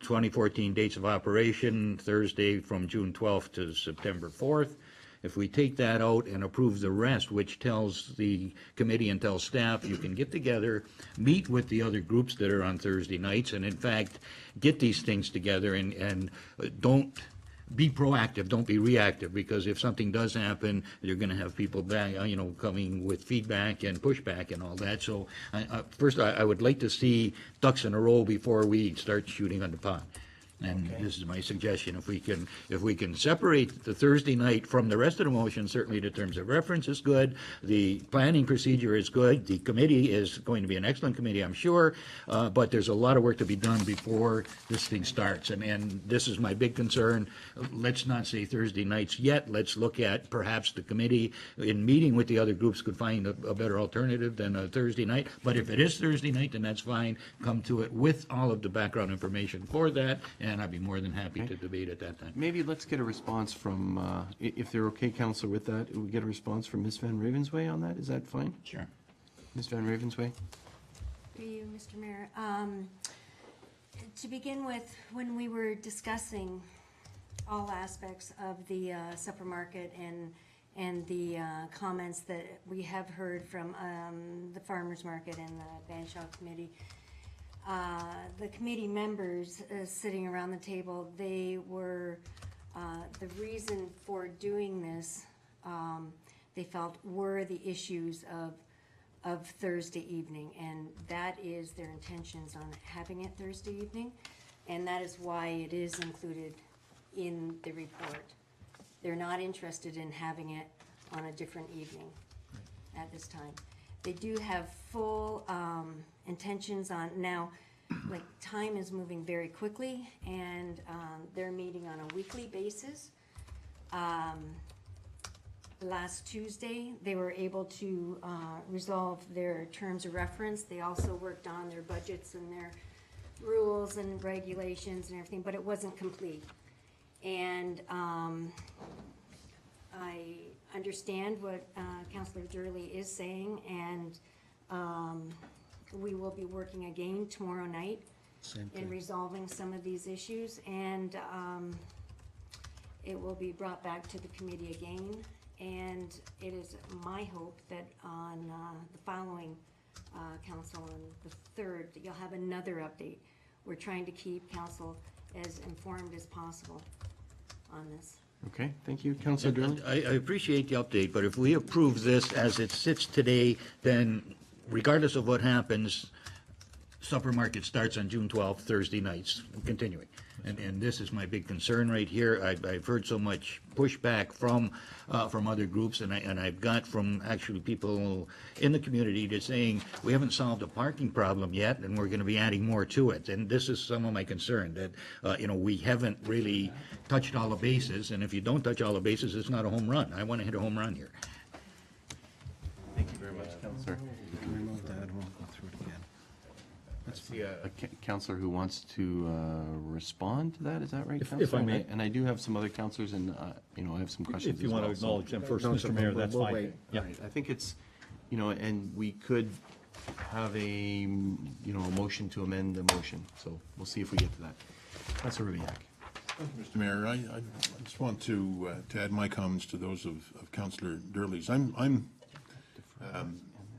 2014 dates of operation, Thursday from June 12th to September 4th. If we take that out and approve the rest, which tells the committee and tells staff you can get together, meet with the other groups that are on Thursday nights, and in fact get these things together and don't be proactive, don't be reactive, because if something does happen, you're going to have people back, coming with feedback and pushback and all that. So first, I would like to see ducks in a row before we start shooting on the pond. And this is my suggestion, if we can separate the Thursday night from the rest of the motion, certainly the terms of reference is good, the planning procedure is good, the committee is going to be an excellent committee, I'm sure, but there's a lot of work to be done before this thing starts, and this is my big concern. Let's not say Thursday nights yet, let's look at perhaps the committee in meeting with the other groups could find a better alternative than a Thursday night, but if it is Thursday night, then that's fine, come to it with all of the background information for that, and I'd be more than happy to debate at that time. Maybe let's get a response from, if they're okay, Councillor, with that, we get a response from Ms. Van Ravensway on that, is that fine? Sure. Ms. Van Ravensway? Through you, Mr. Mayor. To begin with, when we were discussing all aspects of the supper market and the comments that we have heard from the farmers market and the Banshaw committee, the committee members sitting around the table, they were the reason for doing this. They felt were the issues of Thursday evening, and that is their intentions on having it Thursday evening, and that is why it is included in the report. They're not interested in having it on a different evening at this time. They do have full intentions on, now, like, time is moving very quickly, and they're meeting on a weekly basis. Last Tuesday, they were able to resolve their terms of reference. They also worked on their budgets and their rules and regulations and everything, but it wasn't complete. And I understand what Councillor Durley is saying, and we will be working again tomorrow night in resolving some of these issues, and it will be brought back to the committee again. And it is my hope that on the following council, on the 3rd, that you'll have another update. We're trying to keep council as informed as possible on this. Okay, thank you. Councillor Durley? I appreciate the update, but if we approve this as it sits today, then regardless of what happens, supper market starts on June 12th, Thursday nights, continuing. And this is my big concern right here. I've heard so much pushback from other groups, and I've got from actually people in the community to saying, we haven't solved a parking problem yet, and we're going to be adding more to it. And this is some of my concern, that we haven't really touched all the bases, and if you don't touch all the bases, it's not a home run. I want to hit a home run here. Thank you very much, Councillor. Let's see a councillor who wants to respond to that, is that right, Councillor? If I may. And I do have some other councillors, and, I have some questions If you as want to well, so- acknowledge them first, No, Mr. Mayor, that's we'll fine. wait. Yeah. Right, I think it's, and we could have a motion to amend the motion, so we'll see if we get to that. Councillor Rubiak. Thank you, Mr. Mayor. I just want to add my comments to those of Councillor Durley's. I'm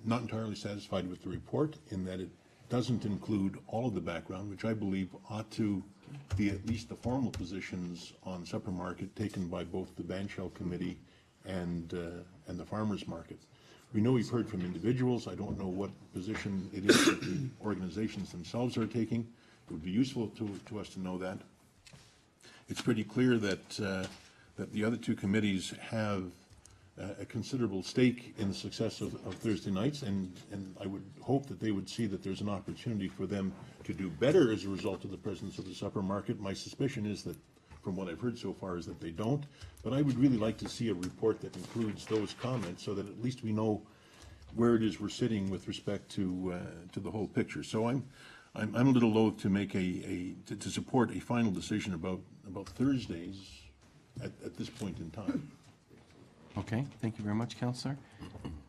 not entirely satisfied with the report in that it doesn't include all of the background, which I believe ought to be at least the formal positions on supper market taken by both the Banshell Committee and the farmers market. We know we've heard from individuals. I don't know what position it is that the organizations themselves are taking. It would be useful to us to know that. It's pretty clear that the other two committees have a considerable stake in the success of Thursday nights, and I would hope that they would see that there's an opportunity for them to do better as a result of the presence of the supper market. My suspicion is that, from what I've heard so far, is that they don't. But I would really like to see a report that includes those comments, so that at least we know where it is we're sitting with respect to the whole picture. So I'm a little loath to make to support a final decision about Thursdays at this point in time. Okay, thank you very much, Councillor.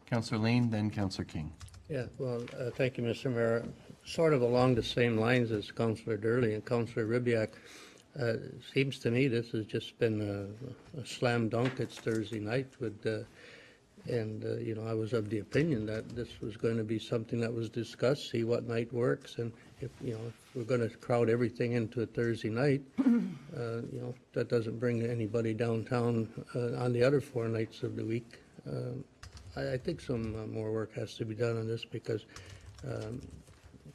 Councillor Lane, then Councillor King. Yeah, well, thank you, Mr. Mayor. Sort of along the same lines as Councillor Durley and Councillor Rubiak, seems to me this has just been a slam dunk. It's Thursday night I was of the opinion that this was going to be something that was discussed, see what night works, and if we're going to crowd everything into a Thursday night, that doesn't bring anybody downtown on the other 4 nights of the week. I think some more work has to be done on this, because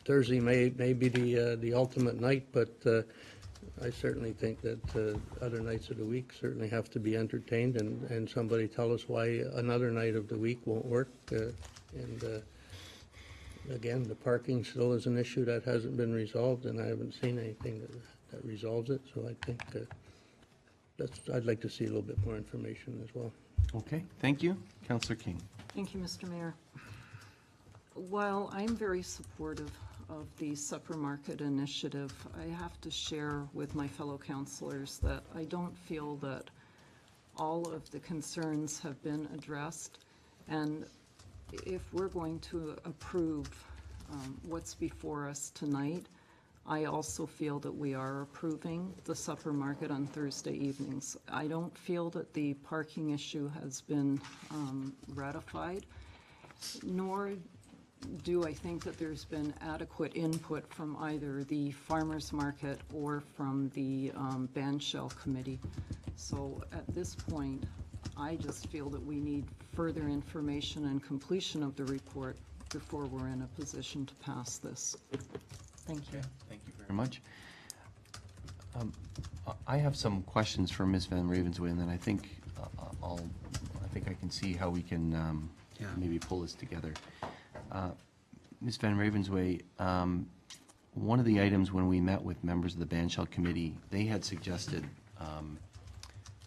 Thursday may be the ultimate night, but I certainly think that other nights of the week certainly have to be entertained, and somebody tell us why another night of the week won't work. Again, the parking still is an issue that hasn't been resolved, and I haven't seen anything that resolves it, so I think I'd like to see a little bit more information as well. Okay, thank you. Councillor King. Thank you, Mr. Mayor. While I'm very supportive of the supper market initiative, I have to share with my fellow councillors that I don't feel that all of the concerns have been addressed. And if we're going to approve what's before us tonight, I also feel that we are approving the supper market on Thursday evenings. I don't feel that the parking issue has been ratified, nor do I think that there's been adequate input from either the farmers market or from the Ban Shell Committee. So at this point, I just feel that we need further information and completion of the report before we're in a position to pass this. Thank you. Thank you very much. I have some questions for Ms. Van Ravensway, and then I think I can see how we can maybe pull this together. Ms. Van Ravensway, one of the items when we met with members of the Ban Shell Committee, they had suggested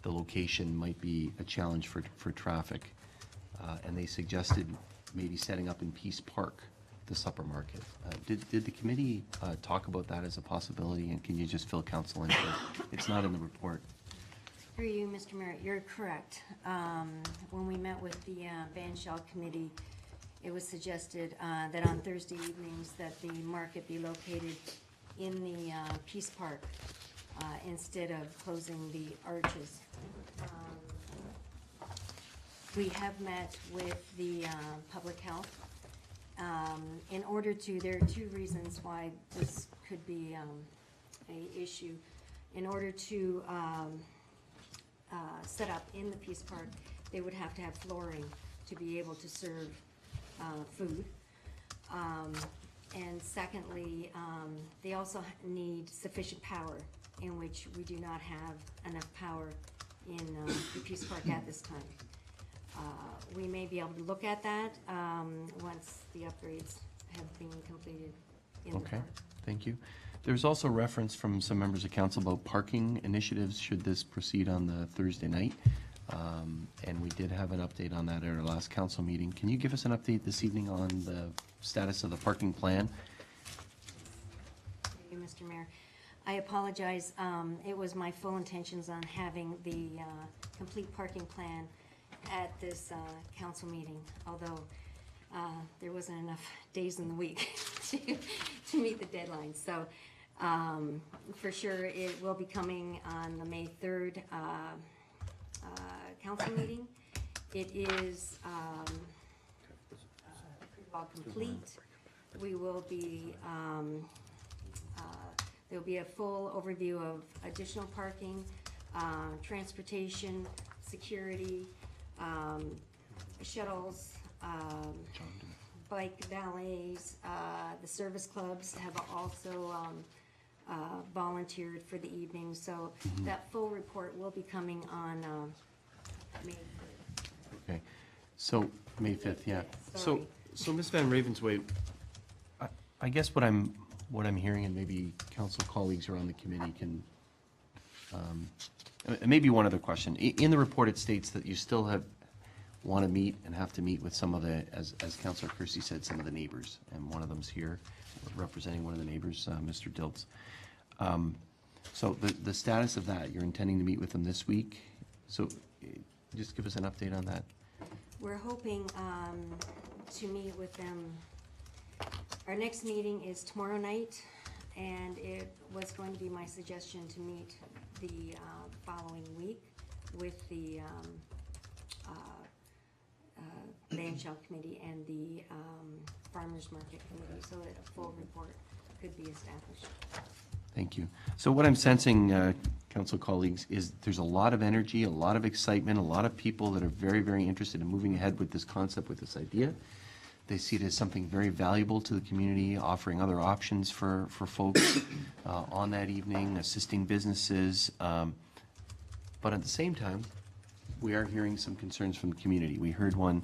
the location might be a challenge for traffic, and they suggested maybe setting up in Peace Park the supper market. Did the committee talk about that as a possibility, and can you just fill council in? It's not in the report. Through you, Mr. Mayor, you're correct. When we met with the Ban Shell Committee, it was suggested that on Thursday evenings that the market be located in the Peace Park instead of closing the arches. We have met with the public health. There are two reasons why this could be a issue. In order to set up in the Peace Park, they would have to have flooring to be able to serve food. And secondly, they also need sufficient power, in which we do not have enough power in the Peace Park at this time. We may be able to look at that once the upgrades have been completed in the park. Thank you. There's also reference from some members of council about parking initiatives should this proceed on the Thursday night. And we did have an update on that at our last council meeting. Can you give us an update this evening on the status of the parking plan? Thank you, Mr. Mayor. I apologize. It was my full intentions on having the complete parking plan at this council meeting, although there wasn't enough days in the week to meet the deadline. So for sure it will be coming on the May 3rd council meeting. It is pretty well complete. We will be there'll be a full overview of additional parking, transportation, security, shuttles, bike valets. The service clubs have also volunteered for the evening, so that full report will be coming on May 5th. Okay, so May 5th, yeah. So Ms. Van Ravensway, I guess what I'm hearing, and maybe council colleagues around the committee can, maybe one other question. In the report, it states that you still want to meet and have to meet with some of the, as Councillor Kersey said, some of the neighbors, and one of them's here representing one of the neighbors, Mr. Diltz. So the status of that, you're intending to meet with them this week? So just give us an update on that. We're hoping to meet with them. Our next meeting is tomorrow night, and it was going to be my suggestion to meet the following week with the Ban Shell Committee and the Farmers Market Committee, so that a full report could be established. Thank you. So what I'm sensing, council colleagues, is there's a lot of energy, a lot of excitement, a lot of people that are very, very interested in moving ahead with this concept, with this idea. They see it as something very valuable to the community, offering other options for folks on that evening, assisting businesses. But at the same time, we are hearing some concerns from the community. We heard one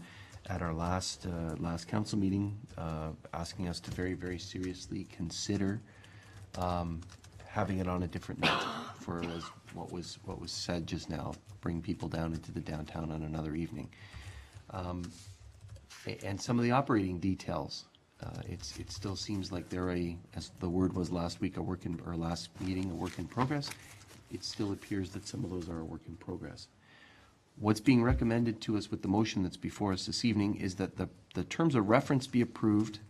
at our last council meeting, asking us to very, very seriously consider having it on a different night for as what was said just now, bring people down into the downtown on another evening. And some of the operating details, it still seems like they're as the word was last week, last meeting, a work in progress. It still appears that some of those are a work in progress. What's being recommended to us with the motion that's before us this evening is that the terms of reference be approved,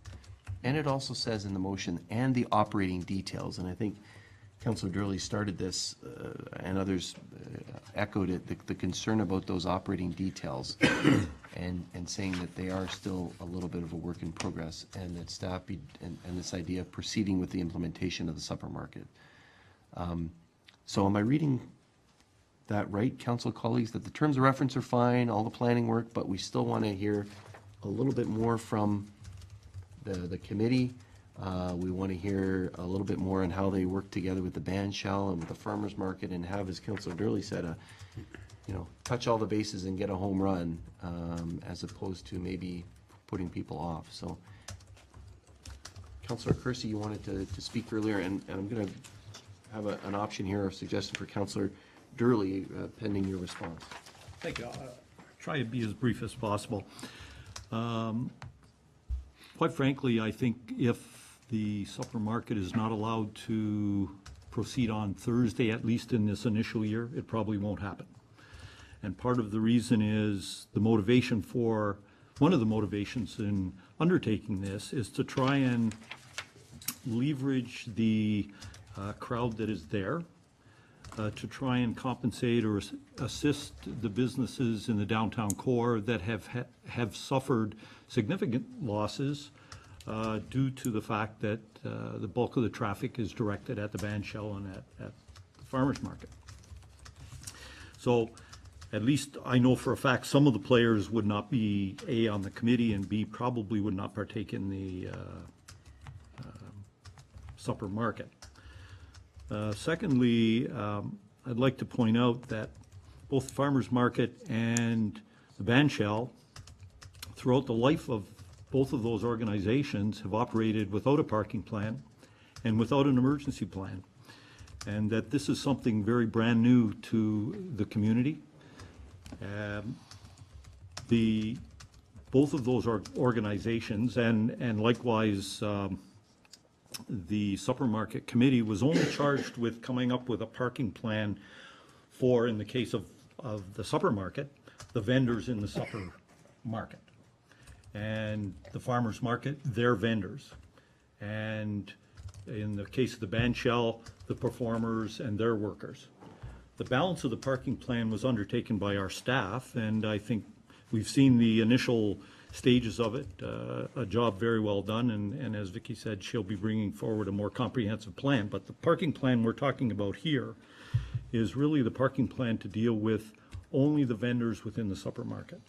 and it also says in the motion, and the operating details. And I think Councillor Durley started this, and others echoed it, the concern about those operating details, and saying that they are still a little bit of a work in progress, and that staff and this idea of proceeding with the implementation of the supper market. So am I reading that right, council colleagues, that the terms of reference are fine, all the planning work, but we still want to hear a little bit more from the committee? We want to hear a little bit more on how they work together with the band shell and with the farmers market, and have, as Councillor Durley said, touch all the bases and get a home run, as opposed to maybe putting people off. So, Councillor Kersey, you wanted to speak earlier, and I'm going to have an option here, a suggestion for Councillor Durley, pending your response. Thank you. I'll try to be as brief as possible. Quite frankly, I think if the supper market is not allowed to proceed on Thursday, at least in this initial year, it probably won't happen. And part of the reason is one of the motivations in undertaking this is to try and leverage the crowd that is there, to try and compensate or assist the businesses in the downtown core that have suffered significant losses due to the fact that the bulk of the traffic is directed at the band shell and at the farmers market. So at least I know for a fact some of the players would not be A, on the committee, and B, probably would not partake in the supper market. Secondly, I'd like to point out that both the farmers market and the band shell, throughout the life of both of those organizations, have operated without a parking plan and without an emergency plan, and that this is something very brand new to the community. Both of those organizations, and likewise the Supper Market Committee, was only charged with coming up with a parking plan for, in the case of the supper market, the vendors in the supper market, and the farmers market, their vendors, and in the case of the band shell, the performers and their workers. The balance of the parking plan was undertaken by our staff, and I think we've seen the initial stages of it, a job very well done, and as Vicky said, she'll be bringing forward a more comprehensive plan. But the parking plan we're talking about here is really the parking plan to deal with only the vendors within the supper market.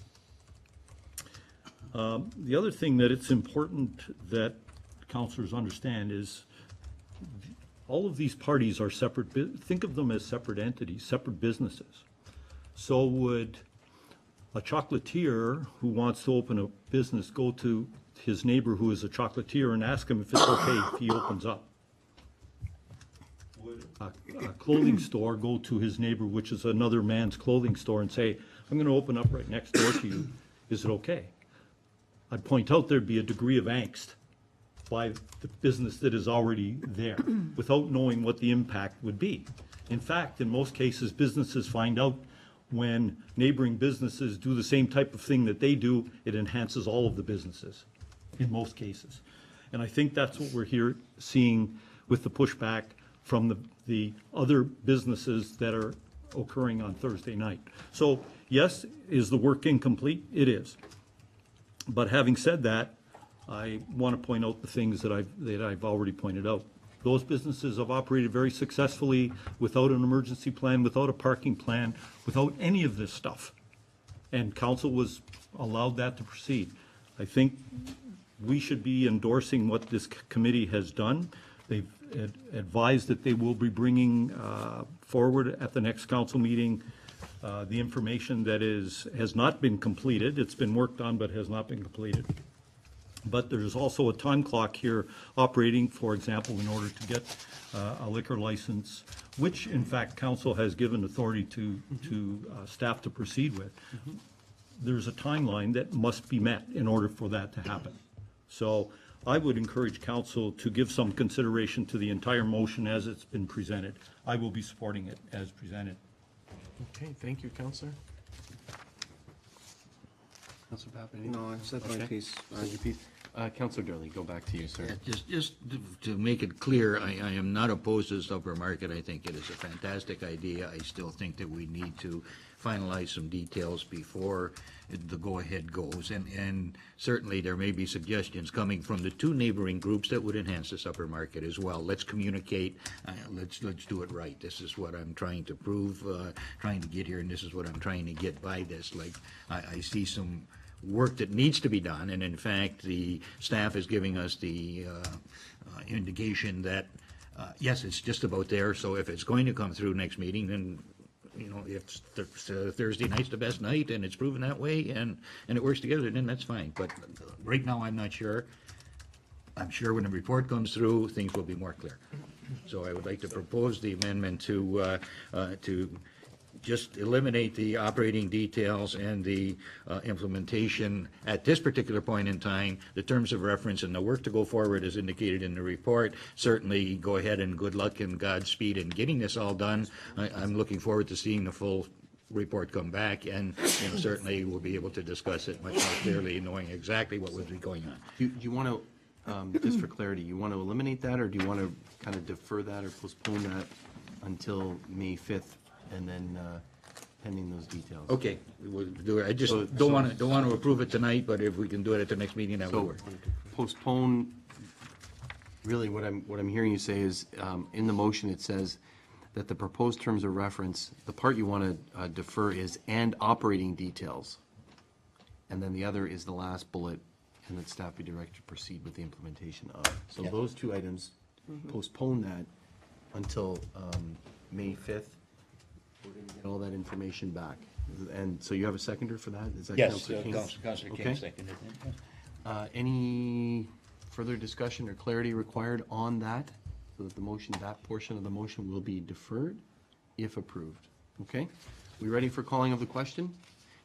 The other thing that it's important that councillors understand is all of these parties are separate. Think of them as separate entities, separate businesses. So would a chocolatier who wants to open a business go to his neighbor who is a chocolatier and ask him if it's okay if he opens up? Would a clothing store go to his neighbor, which is another man's clothing store, and say, I'm going to open up right next door to you, is it okay? I'd point out there'd be a degree of angst by the business that is already there without knowing what the impact would be. In fact, in most cases, businesses find out when neighboring businesses do the same type of thing that they do, it enhances all of the businesses in most cases. And I think that's what we're seeing with the pushback from the other businesses that are occurring on Thursday night. So yes, is the work incomplete? It is. But having said that, I want to point out the things that I've already pointed out. Those businesses have operated very successfully without an emergency plan, without a parking plan, without any of this stuff. And council was allowed that to proceed. I think we should be endorsing what this committee has done. They've advised that they will be bringing forward at the next council meeting the information that has not been completed. It's been worked on but has not been completed. But there's also a time clock here operating, for example, in order to get a liquor license, which in fact council has given authority to staff to proceed with. There's a timeline that must be met in order for that to happen. So I would encourage council to give some consideration to the entire motion as it's been presented. I will be supporting it as presented. Okay, thank you, Councillor. Councillor Pappen? No, I said my Okay. piece. Said your piece. Councillor Durley, go back to you, sir. Just to make it clear, I am not opposed to the supper market. I think it is a fantastic idea. I still think that we need to finalize some details before the go-ahead goes. And certainly there may be suggestions coming from the two neighboring groups that would enhance the supper market as well. Let's communicate. Let's do it right. This is what I'm trying to prove, trying to get here, and this is what I'm trying to get by this. Like, I see some work that needs to be done, and in fact, the staff is giving us the indication that, yes, it's just about there, so if it's going to come through next meeting, then, you know, if Thursday night's the best night, and it's proven that way, and it works together, then that's fine. But right now, I'm not sure. I'm sure when the report comes through, things will be more clear. So I would like to propose the amendment to just eliminate the operating details and the implementation at this particular point in time, the terms of reference and the work to go forward as indicated in the report. Certainly go ahead and good luck and Godspeed in getting this all done. I'm looking forward to seeing the full report come back, and certainly we'll be able to discuss it much more clearly, knowing exactly what would be going on. Do you want to, just for clarity, you want to eliminate that, or do you want to kind of defer that or postpone that until May 5th? And then pending those details. Okay, we'll do it. I just don't want to approve it tonight, but if we can do it at the next meeting, that will work. Postpone, really what I'm hearing you say is, in the motion, it says that the proposed terms of reference, the part you want to defer is and operating details. And then the other is the last bullet, and that staff be directed to proceed with the implementation of. So Yeah. those two items, postpone that until May 5th. We're going to get all that information back. And so you have a seconder for that? Is that Yes, Councillor King? Councillor King Okay. seconded it. Any further discussion or clarity required on that? So that the motion, that portion of the motion will be deferred if approved. Okay? We ready for calling of the question?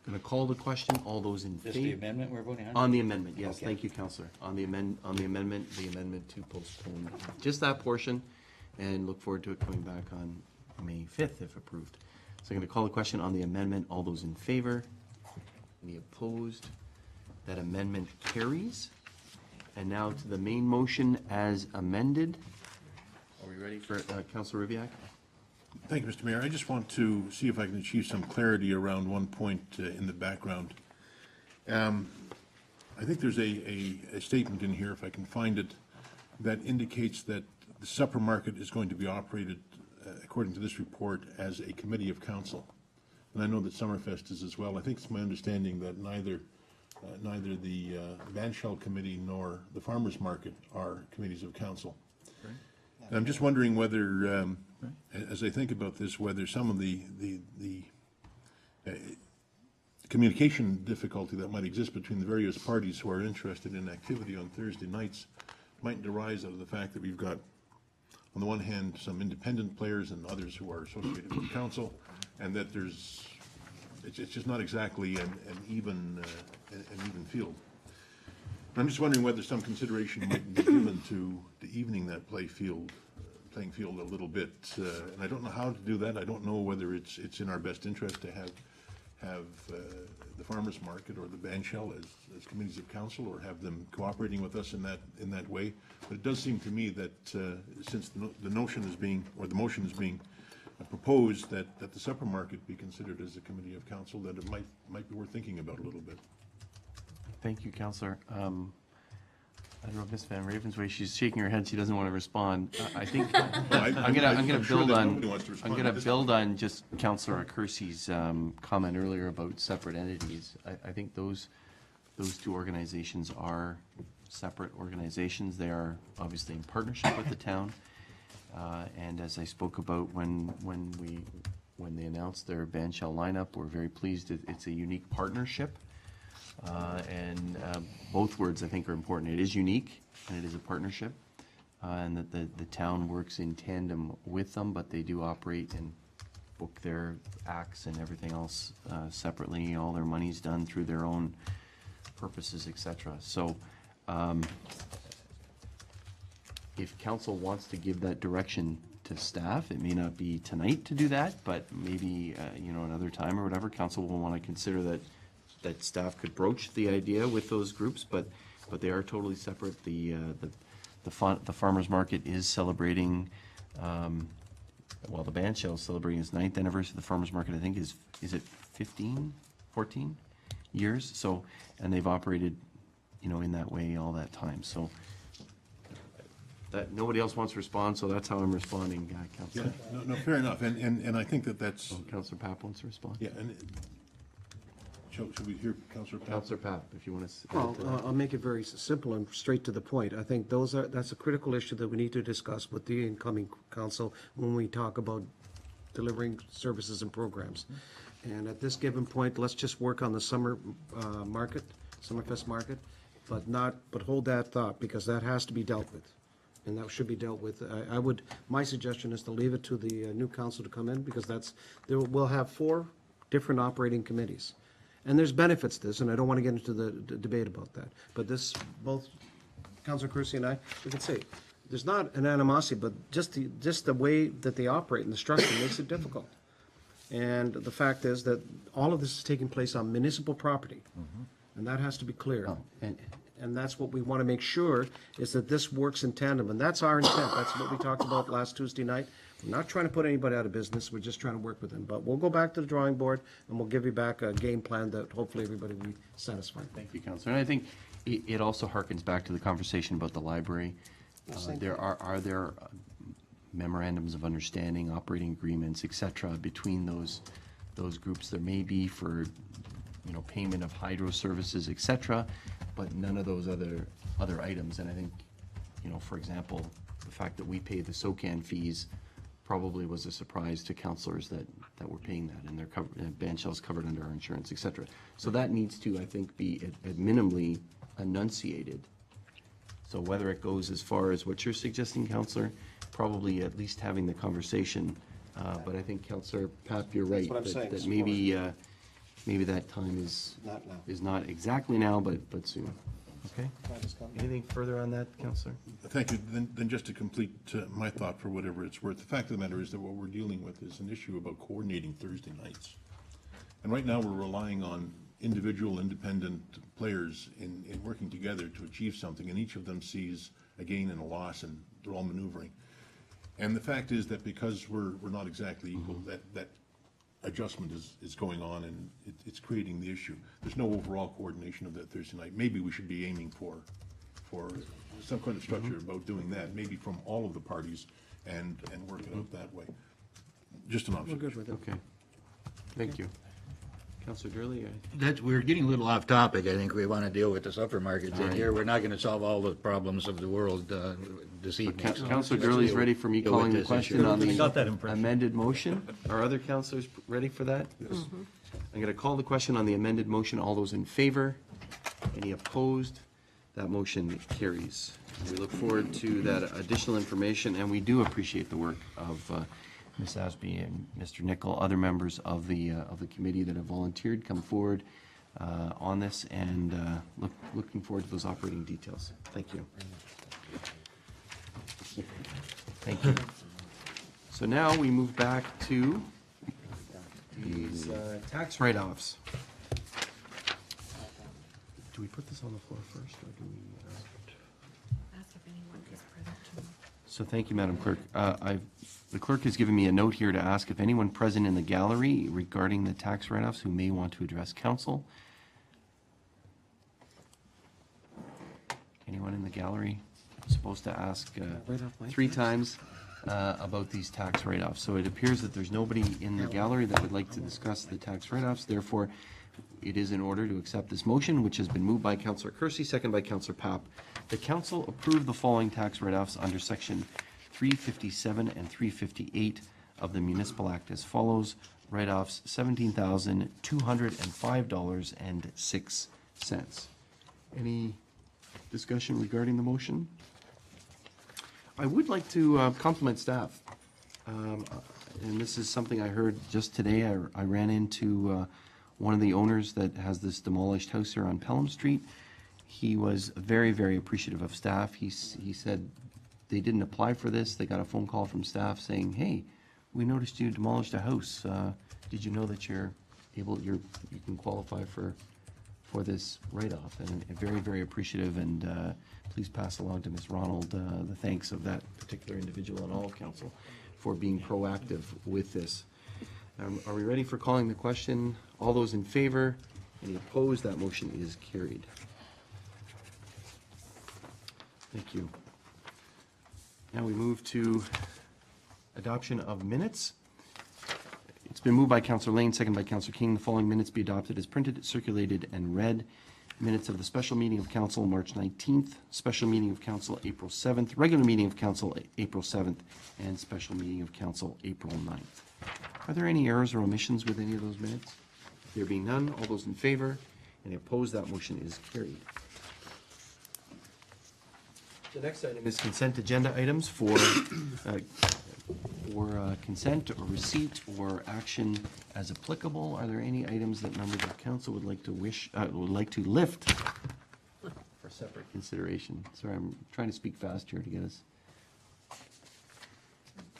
Going to call the question. All those in favor? Just the amendment we're voting on? On the amendment, yes. Okay. Thank you, Councillor. On the amendment to postpone just that portion, and look forward to it coming back on May 5th if approved. So I'm going to call the question on the amendment. All those in favor? Any opposed? That amendment carries. And now to the main motion as amended. Are we ready for Councillor Rivak? Thank you, Mr. Mayor. I just want to see if I can achieve some clarity around one point in the background. I think there's a statement in here, if I can find it, that indicates that the supper market is going to be operated, according to this report, as a committee of council. And I know that Summerfest is as well. I think it's my understanding that neither the Bandshell Committee nor the Farmers Market are committees of council. And I'm just wondering whether, as I think about this, whether some of the communication difficulty that might exist between the various parties who are interested in activity on Thursday nights might arise out of the fact that we've got, on the one hand, some independent players and others who are associated with council, and that it's just not exactly an even field. I'm just wondering whether some consideration might be given to the evening that playing field a little bit. And I don't know how to do that. I don't know whether it's in our best interest to have the farmers market or the Bandshell as committees of council, or have them cooperating with us in that way. But it does seem to me that since the motion is being proposed that the supper market be considered as a committee of council, that it might be worth thinking about a little bit. Thank you, Councillor. I don't know if Ms. Van Ravensway, she's shaking her head, she doesn't want to respond. I think I'm gonna build on just Councillor Kersey's comment earlier about separate entities. I think those two organizations are separate organizations. They are obviously in partnership with the town. And as I spoke about when they announced their band shell lineup, we're very pleased. It's a unique partnership. And both words I think are important. It is unique and it is a partnership. And that the town works in tandem with them, but they do operate and book their acts and everything else separately. All their money's done through their own purposes, etc. So if council wants to give that direction to staff, it may not be tonight to do that, but maybe another time or whatever, council will want to consider that staff could broach the idea with those groups, but they are totally separate. The farmers market is celebrating, the band shell is celebrating its 9th anniversary. The farmers market, I think, is it 15, 14 years? So, and they've operated, in that way all that time. So that nobody else wants to respond, so that's how I'm responding, Councillor. Yeah, no, fair enough, and I think that's. Councillor Papp wants to respond. Yeah, and should we hear Councillor Papp? Councillor Papp, if you want to. Well, I'll make it very simple and straight to the point. I think that's a critical issue that we need to discuss with the incoming council when we talk about delivering services and programs. And at this given point, let's just work on the Summerfest market, but hold that thought, because that has to be dealt with. And that should be dealt with. My suggestion is to leave it to the new council to come in, because we'll have 4 different operating committees. And there's benefits to this, and I don't want to get into the debate about that. But both Councillor Kersey and I, we can say, there's not an animosity, but just the way that they operate and the structure makes it difficult. And the fact is that all of this is taking place on municipal property, and that has to be clear. And that's what we want to make sure, is that this works in tandem, and that's our intent. That's what we talked about last Tuesday night. We're not trying to put anybody out of business, we're just trying to work with them. But we'll go back to the drawing board, and we'll give you back a game plan that hopefully everybody will be satisfied. Thank you, Councillor. And I think it also harkens back to the conversation about the library. Are there memorandums of understanding, operating agreements, et cetera, between those groups? There may be for payment of hydro services, et cetera, but none of those other items. And I think, for example, the fact that we pay the SOCAN fees probably was a surprise to councillors that we're paying that, and they're covered, and band shell's covered under our insurance, et cetera. So that needs to, I think, be at minimally enunciated. So whether it goes as far as what you're suggesting, councillor, probably at least having the conversation. But I think, Councillor Papp, you're right. That's what I'm saying. That maybe that time is not exactly now, but soon. Okay. Anything further on that, Councillor? Thank you. Then just to complete my thought for whatever it's worth, the fact of the matter is that what we're dealing with is an issue about coordinating Thursday nights. And right now we're relying on individual independent players in working together to achieve something, and each of them sees a gain and a loss, and they're all maneuvering. And the fact is that because we're not exactly equal, that adjustment is going on, and it's creating the issue. There's no overall coordination of that Thursday night. Maybe we should be aiming for some kind of structure about doing that, maybe from all of the parties, and work it out that way. Just an observation. We're good with it. Okay. Thank you. Councillor Durley? We're getting a little off topic. I think we want to deal with the supermarkets in here. We're not going to solve all the problems of the world this evening. Councillor Durley's ready for me calling the question on the amended motion. Are other councillors ready for that? Yes. I'm going to call the question on the amended motion. All those in favor? Any opposed? That motion carries. We look forward to that additional information, and we do appreciate the work of Ms. Asby and Mr. Nickel, other members of the committee that have volunteered, come forward on this, and looking forward to those operating details. Thank you. Thank you. So now we move back to these tax write-offs. Do we put this on the floor first, or do we? Ask if anyone is present tomorrow. So thank you, Madam Clerk. The clerk has given me a note here to ask if anyone present in the gallery regarding the tax write-offs who may want to address council. Anyone in the gallery supposed to ask 3 times? about these tax write-offs. So it appears that there's nobody in the gallery that would like to discuss the tax write-offs. Therefore, it is in order to accept this motion, which has been moved by Councillor Kersey, second by Councillor Papp. The council approve the following tax write-offs under section 357 and 358 of the Municipal Act as follows. Write-offs $17,205.06. Any discussion regarding the motion? I would like to compliment staff. And this is something I heard just today. I ran into one of the owners that has this demolished house here on Pelham Street. He was very, very appreciative of staff. He said they didn't apply for this. They got a phone call from staff saying, "Hey, we noticed you demolished a house. Did you know that you can qualify for this write-off?" And very, very appreciative. And please pass along to Ms. Ronald the thanks of that particular individual and all of council for being proactive with this. Are we ready for calling the question? All those in favor? Any opposed? That motion is carried. Thank you. Now we move to adoption of minutes. It's been moved by Councillor Lane, second by Councillor King. The following minutes be adopted as printed, circulated, and read. Minutes of the special meeting of council March 19th, special meeting of council April 7th, regular meeting of council April 7th, and special meeting of council April 9th. Are there any errors or omissions with any of those minutes? There being none, all those in favor? Any opposed? That motion is carried. The next item is consent agenda items for consent or receipt or action as applicable. Are there any items that members of council would like to lift for separate consideration? Sorry, I'm trying to speak fast here to get us.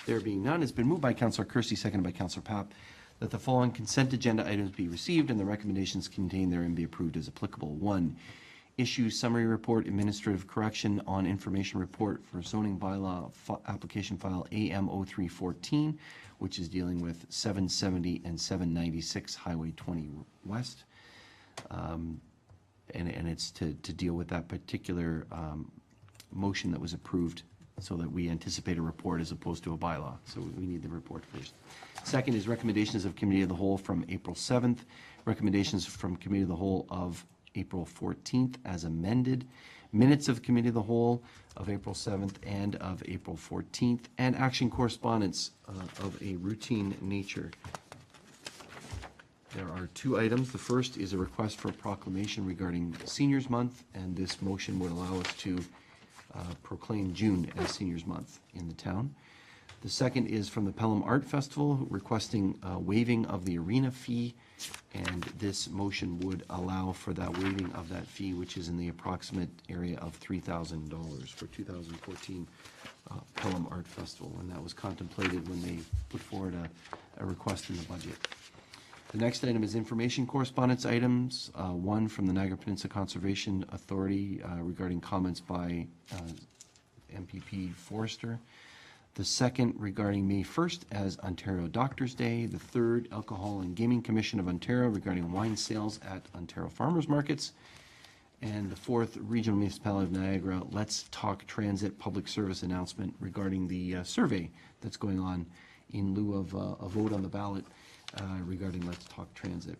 There being none, it's been moved by Councillor Kersey, seconded by Councillor Papp, that the following consent agenda items be received and the recommendations contained therein be approved as applicable. 1. Issue summary report, administrative correction on information report for zoning bylaw application file AM0314, which is dealing with 770 and 796 Highway 20 West. And it's to deal with that particular motion that was approved so that we anticipate a report as opposed to a bylaw. So we need the report first. Second is recommendations of Committee of the Whole from April 7th, recommendations from Committee of the Whole of April 14th as amended, minutes of Committee of the Whole of April 7th and of April 14th, and action correspondence of a routine nature. There are 2 items. The first is a request for a proclamation regarding Seniors Month, and this motion would allow us to proclaim June as Seniors Month in the town. The second is from the Pelham Art Festival, requesting waiving of the arena fee, and this motion would allow for that waiving of that fee, which is in the approximate area of $3,000 for 2014 Pelham Art Festival, and that was contemplated when they put forward a request in the budget. The next item is information correspondence items. 1 from the Niagara Peninsula Conservation Authority regarding comments by MPP Forrester. The second regarding May 1st as Ontario Doctors' Day. The third, Alcohol and Gaming Commission of Ontario regarding wine sales at Ontario Farmers Markets. And the fourth, Regional Municipality of Niagara, Let's Talk Transit public service announcement regarding the survey that's going on in lieu of a vote on the ballot regarding Let's Talk Transit.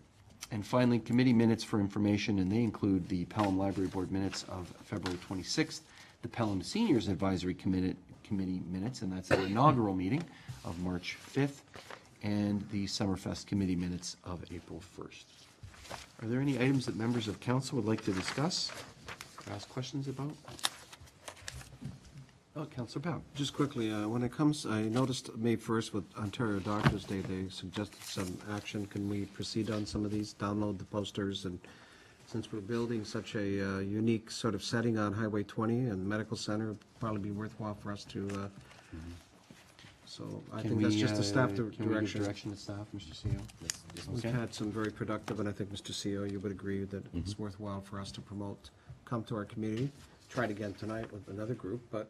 And finally, committee minutes for information, and they include the Pelham Library Board minutes of February 26th, the Pelham Seniors Advisory Committee minutes, and that's the inaugural meeting of March 5th, and the Summerfest Committee minutes of April 1st. Are there any items that members of council would like to discuss, ask questions about? Oh, Councillor Papp. Just quickly, when it comes, I noticed May 1st with Ontario Doctors' Day, they suggested some action. Can we proceed on some of these, download the posters? And since we're building such a unique sort of setting on Highway 20 and Medical Center, it'd probably be worthwhile for us to, so I think that's just a staff direction. Can we give direction to staff, Mr. CEO? We've had some very productive, and I think, Mr. CEO, you would agree that it's worthwhile for us to promote, come to our community. Tried again tonight with another group, but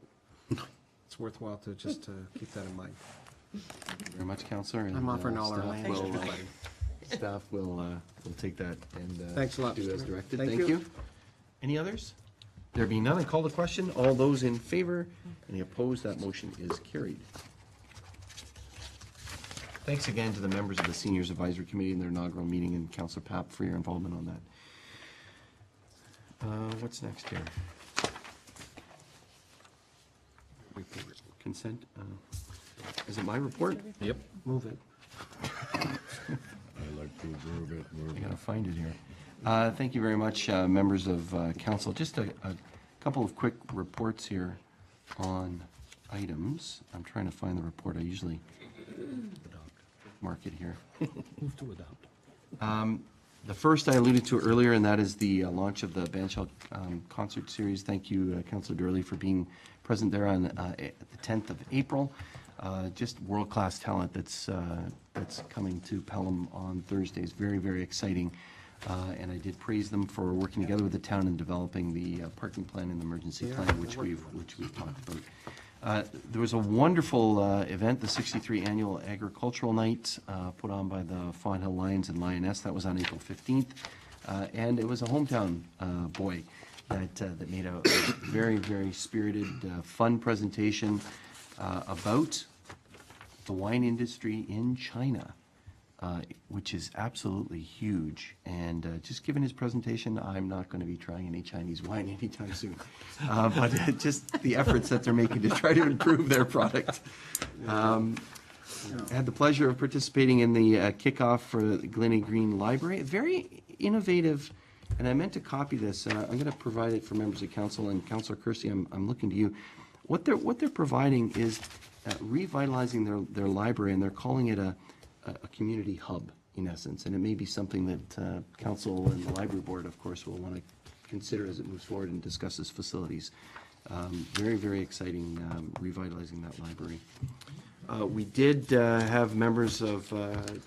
it's worthwhile to just keep that in mind. Thank you very much, Councillor. I'm offering all our land. Staff will take that and thanks a lot, do as directed. Thank Thank you. Any others? There being none, I call the question. All those in favor? Any opposed? That motion is carried. Thanks again to the members of the Seniors Advisory Committee in their inaugural meeting, and Councillor Papp for your involvement on that. What's next here? Report. Consent. Is it my report? Yep. Move it. I'd like to move it. I gotta find it here. Thank you very much, members of council. Just a couple of quick reports here on items. I'm trying to find the report. I usually mark it here. Move to adopt. The first I alluded to earlier, and that is the launch of the Bandshell concert series. Thank you, Councillor Durley, for being present there on the 10th of April. Just world-class talent that's coming to Pelham on Thursdays. Very, very exciting. And I did praise them for working together with the town and developing the parking plan and the emergency plan, which we've talked about. There was a wonderful event, the 63 Annual Agricultural Night, put on by the Fawn Hill Lions and Lioness. That was on April 15th. And it was a hometown boy that made a very, very spirited, fun presentation about the wine industry in China, which is absolutely huge. And just given his presentation, I'm not going to be trying any Chinese wine anytime soon. But just the efforts that they're making to try to improve their product. I had the pleasure of participating in the kickoff for the Glennie Green Library. Very innovative, and I meant to copy this. I'm going to provide it for members of council, and Councillor Kersey, I'm looking to you. What they're providing is revitalizing their library, and they're calling it a community hub, in essence. And it may be something that council and the library board, of course, will want to consider as it moves forward and discusses facilities. Very, very exciting, revitalizing that library. We did have members of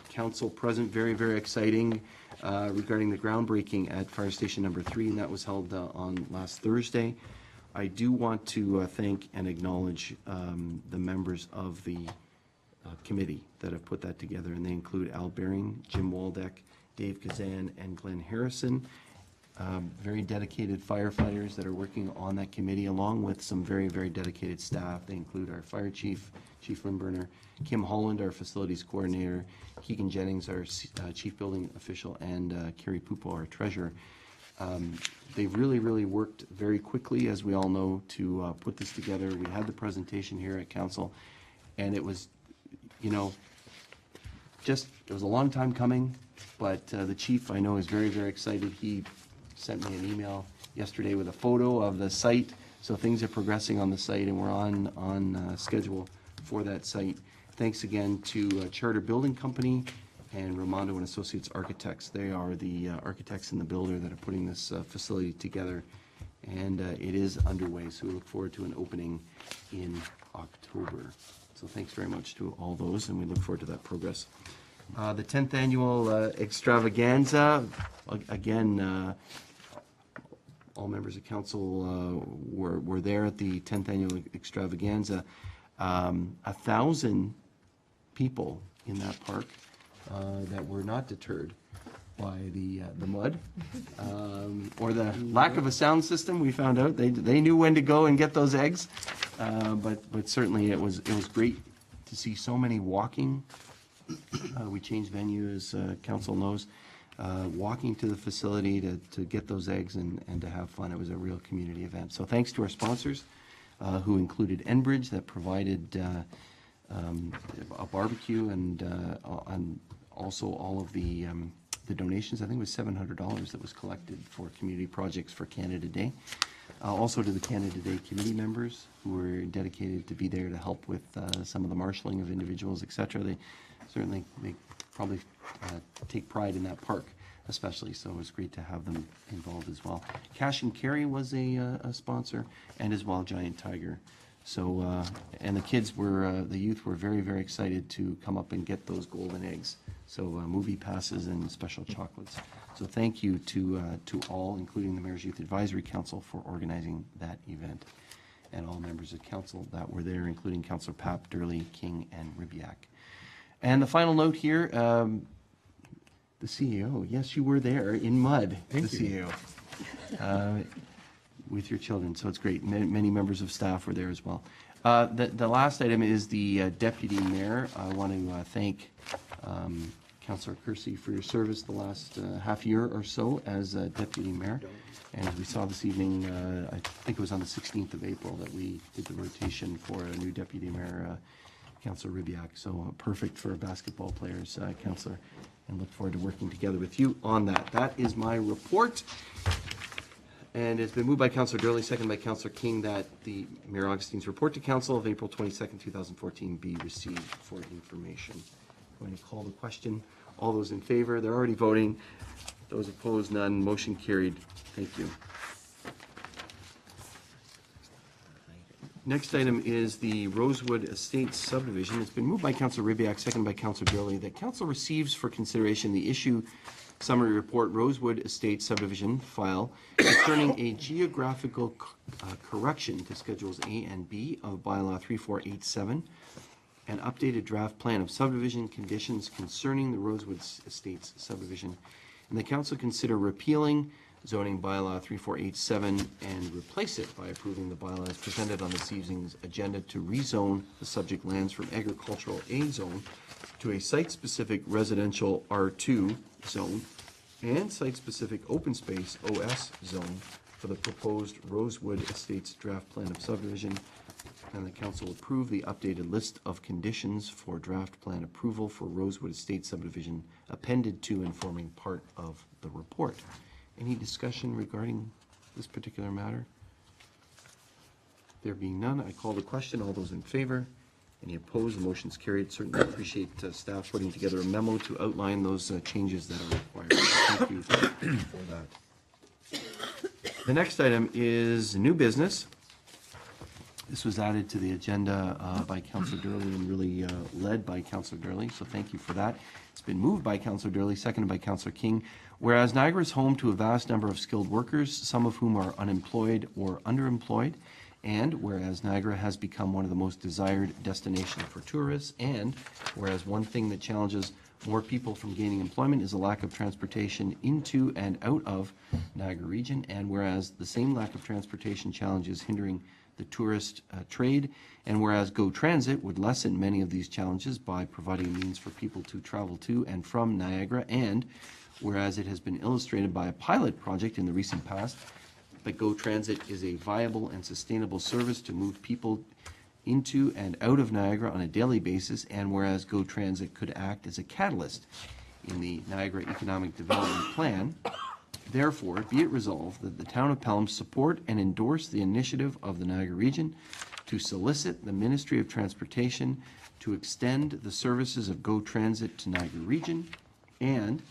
council present, very, very exciting, regarding the groundbreaking at Fire Station number 3, and that was held on last Thursday. I do want to thank and acknowledge the members of the committee that have put that together, and they include Al Bering, Jim Waldeck, Dave Kazan, and Glenn Harrison. Very dedicated firefighters that are working on that committee, along with some very, very dedicated staff. They include our fire chief, Chief Limburner, Kim Holland, our facilities coordinator, Keegan Jennings, our chief building official, and Carrie Pupo, our treasurer. They've really, really worked very quickly, as we all know, to put this together. We had the presentation here at council, and it was, you know, it was a long time coming, but the chief, I know, is very, very excited. He sent me an email yesterday with a photo of the site, so things are progressing on the site, and we're on schedule for that site. Thanks again to Charter Building Company and Ramondo and Associates Architects. They are the architects and the builder that are putting this facility together, and it is underway, so we look forward to an opening in October. So thanks very much to all those, and we look forward to that progress. The 10th annual extravaganza, again, all members of council were there at the 10th annual extravaganza. 1,000 people in that park that were not deterred by the mud or the lack of a sound system. We found out they knew when to go and get those eggs, but certainly it was great to see so many walking. We changed venue, as council knows, walking to the facility to get those eggs and to have fun. It was a real community event. So thanks to our sponsors, who included Enbridge, that provided a barbecue, and also all of the donations. I think it was $700 that was collected for community projects for Canada Day. Also to the Canada Day committee members who were dedicated to be there to help with some of the marshalling of individuals, etc. They probably take pride in that park, especially, so it was great to have them involved as well. Cash and Carry was a sponsor, and as well Giant Tiger. So, and the kids were, the youth were very, very excited to come up and get those golden eggs. So movie passes and special chocolates. So thank you to all, including the Mayor's Youth Advisory Council, for organizing that event, and all members of council that were there, including Councillor Papp, Durley, King, and Ribiak. And the final note here, the CEO, yes, you were there in mud, the CEO. with your children, so it's great. Many members of staff were there as well. The last item is the deputy mayor. I want to thank Councillor Kersey for your service the last half year or so as deputy mayor. And as we saw this evening, I think it was on the 16th of April that we did the rotation for a new deputy mayor, Councillor Ribiak. So perfect for basketball players, Councillor, and look forward to working together with you on that. That is my report. And it's been moved by Councillor Durley, seconded by Councillor King, that the Mayor Augustine's report to Council of April 22nd, 2014 be received for information. I'm going to call the question. All those in favor, they're already voting. Those opposed, none. Motion carried. Thank you. Next item is the Rosewood Estates subdivision. It's been moved by Councillor Ribiak, seconded by Councillor Durley, that Council receives for consideration the issue summary report Rosewood Estates subdivision file concerning a geographical correction to Schedules A and B of Bylaw 3487, an updated draft plan of subdivision conditions concerning the Rosewood Estates subdivision, and the Council consider repealing zoning bylaw 3487 and replace it by approving the bylaw as presented on this evening's agenda to rezone the subject lands from agricultural A zone to a site-specific residential R2 zone and site-specific open space OS zone for the proposed Rosewood Estates draft plan of subdivision, and the Council approve the updated list of conditions for draft plan approval for Rosewood Estates subdivision appended to and forming part of the report. Any discussion regarding this particular matter? There being none, I call the question. All those in favor? Any opposed? The motion is carried. Certainly appreciate staff putting together a memo to outline those changes that are required. Thank you for that. The next item is new business. This was added to the agenda by Councillor Durley and really led by Councillor Durley, so thank you for that. It's been moved by Councillor Durley, seconded by Councillor King. Whereas Niagara is home to a vast number of skilled workers, some of whom are unemployed or underemployed, and whereas Niagara has become one of the most desired destinations for tourists, and whereas one thing that challenges more people from gaining employment is a lack of transportation into and out of Niagara region, and whereas the same lack of transportation challenges hindering the tourist trade, and whereas GO Transit would lessen many of these challenges by providing means for people to travel to and from Niagara, and whereas it has been illustrated by a pilot project in the recent past that GO Transit is a viable and sustainable service to move people into and out of Niagara on a daily basis, and whereas GO Transit could act as a catalyst in the Niagara Economic Development Plan, therefore, be it resolved that the Town of Pelham support and endorse the initiative of the Niagara region to solicit the Ministry of Transportation to extend the services of GO Transit to Niagara region, and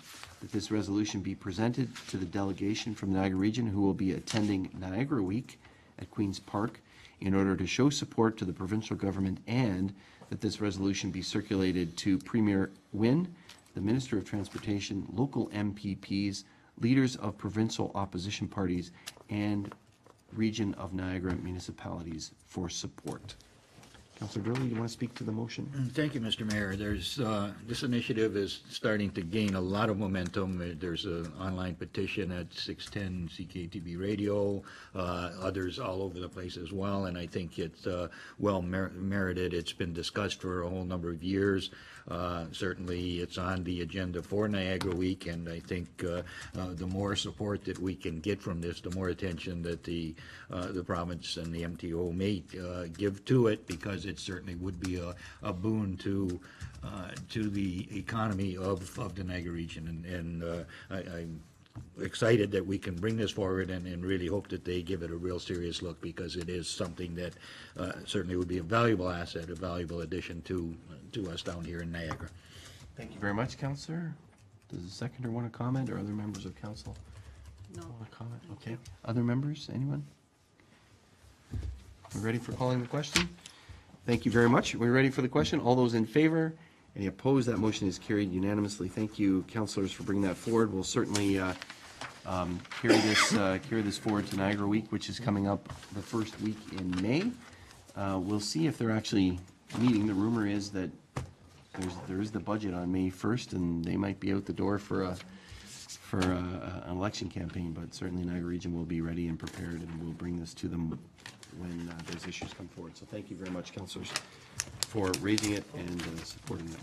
that this resolution be presented to the delegation from the Niagara region who will be attending Niagara Week at Queen's Park in order to show support to the provincial government, and that this resolution be circulated to Premier Wynne, the Minister of Transportation, local MPPs, leaders of provincial opposition parties, and region of Niagara municipalities for support. Councillor Durley, you want to speak to the motion? Thank you, Mr. Mayor. There's this initiative is starting to gain a lot of momentum. There's an online petition at 610 CKTB Radio, others all over the place as well, and I think it's well merited. It's been discussed for a whole number of years. Certainly, it's on the agenda for Niagara Week, and I think the more support that we can get from this, the more attention that the province and the MTO may give to it, because it certainly would be a boon to the economy of the Niagara region, and I'm excited that we can bring this forward, and really hope that they give it a real serious look, because it is something that certainly would be a valuable asset, a valuable addition to us down here in Niagara. Thank you very much, Councillor. Does the seconder want to comment, or other members of council want to comment? Okay. Other members, anyone? We ready for calling the question? Thank you very much. We're ready for the question. All those in favor? Any opposed? That motion is carried unanimously. Thank you, councillors, for bringing that forward. We'll certainly carry this forward to Niagara Week, which is coming up the first week in May. We'll see if they're actually meeting. The rumor is that there is the budget on May 1st, and they might be out the door for for an election campaign, but certainly Niagara Region will be ready and prepared, and we'll bring this to them when those issues come forward. So thank you very much, councillors, for raising it and supporting it.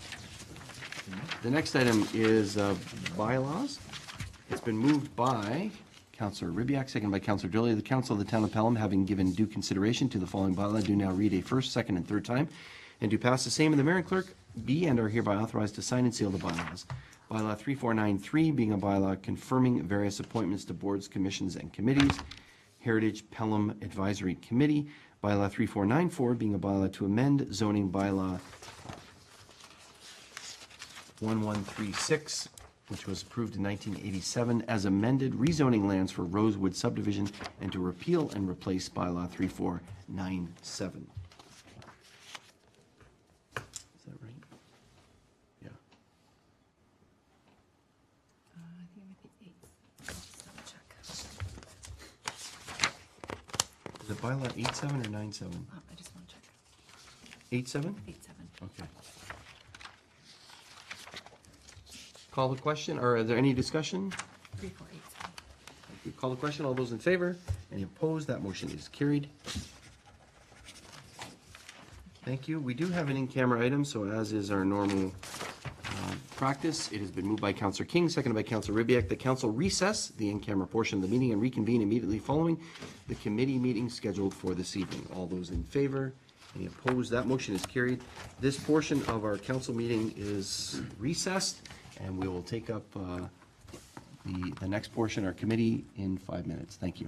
The next item is bylaws. It's been moved by Councillor Ribbiak, seconded by Councillor Drolly. The Council of the Town of Pelham, having given due consideration to the following bylaw, do now read a first, second, and third time, and do pass the same, and the mayor and clerk be and are hereby authorized to sign and seal the bylaws. Bylaw 3493 being a bylaw confirming various appointments to boards, commissions, and committees. Heritage Pelham Advisory Committee. Bylaw 3494 being a bylaw to amend zoning bylaw 1136, which was approved in 1987, as amended, rezoning lands for Rosewood subdivision, and to repeal and replace bylaw 3497. Is that right? Yeah. I think it might be 8. I'll just double check. Is it bylaw 87 or 97? I just want to check. 87? 8-7. Okay. Call the question, or is there any discussion? 3487. We call the question. All those in favor? Any opposed? That motion is carried. Thank you. We do have an in-camera item, so as is our normal practice, it has been moved by Councillor King, seconded by Councillor Ribbiak, that council recess the in-camera portion of the meeting and reconvene immediately following the committee meeting scheduled for this evening. All those in favor? Any opposed? That motion is carried. This portion of our council meeting is recessed, and we will take up the next portion, our committee, in 5 minutes. Thank you.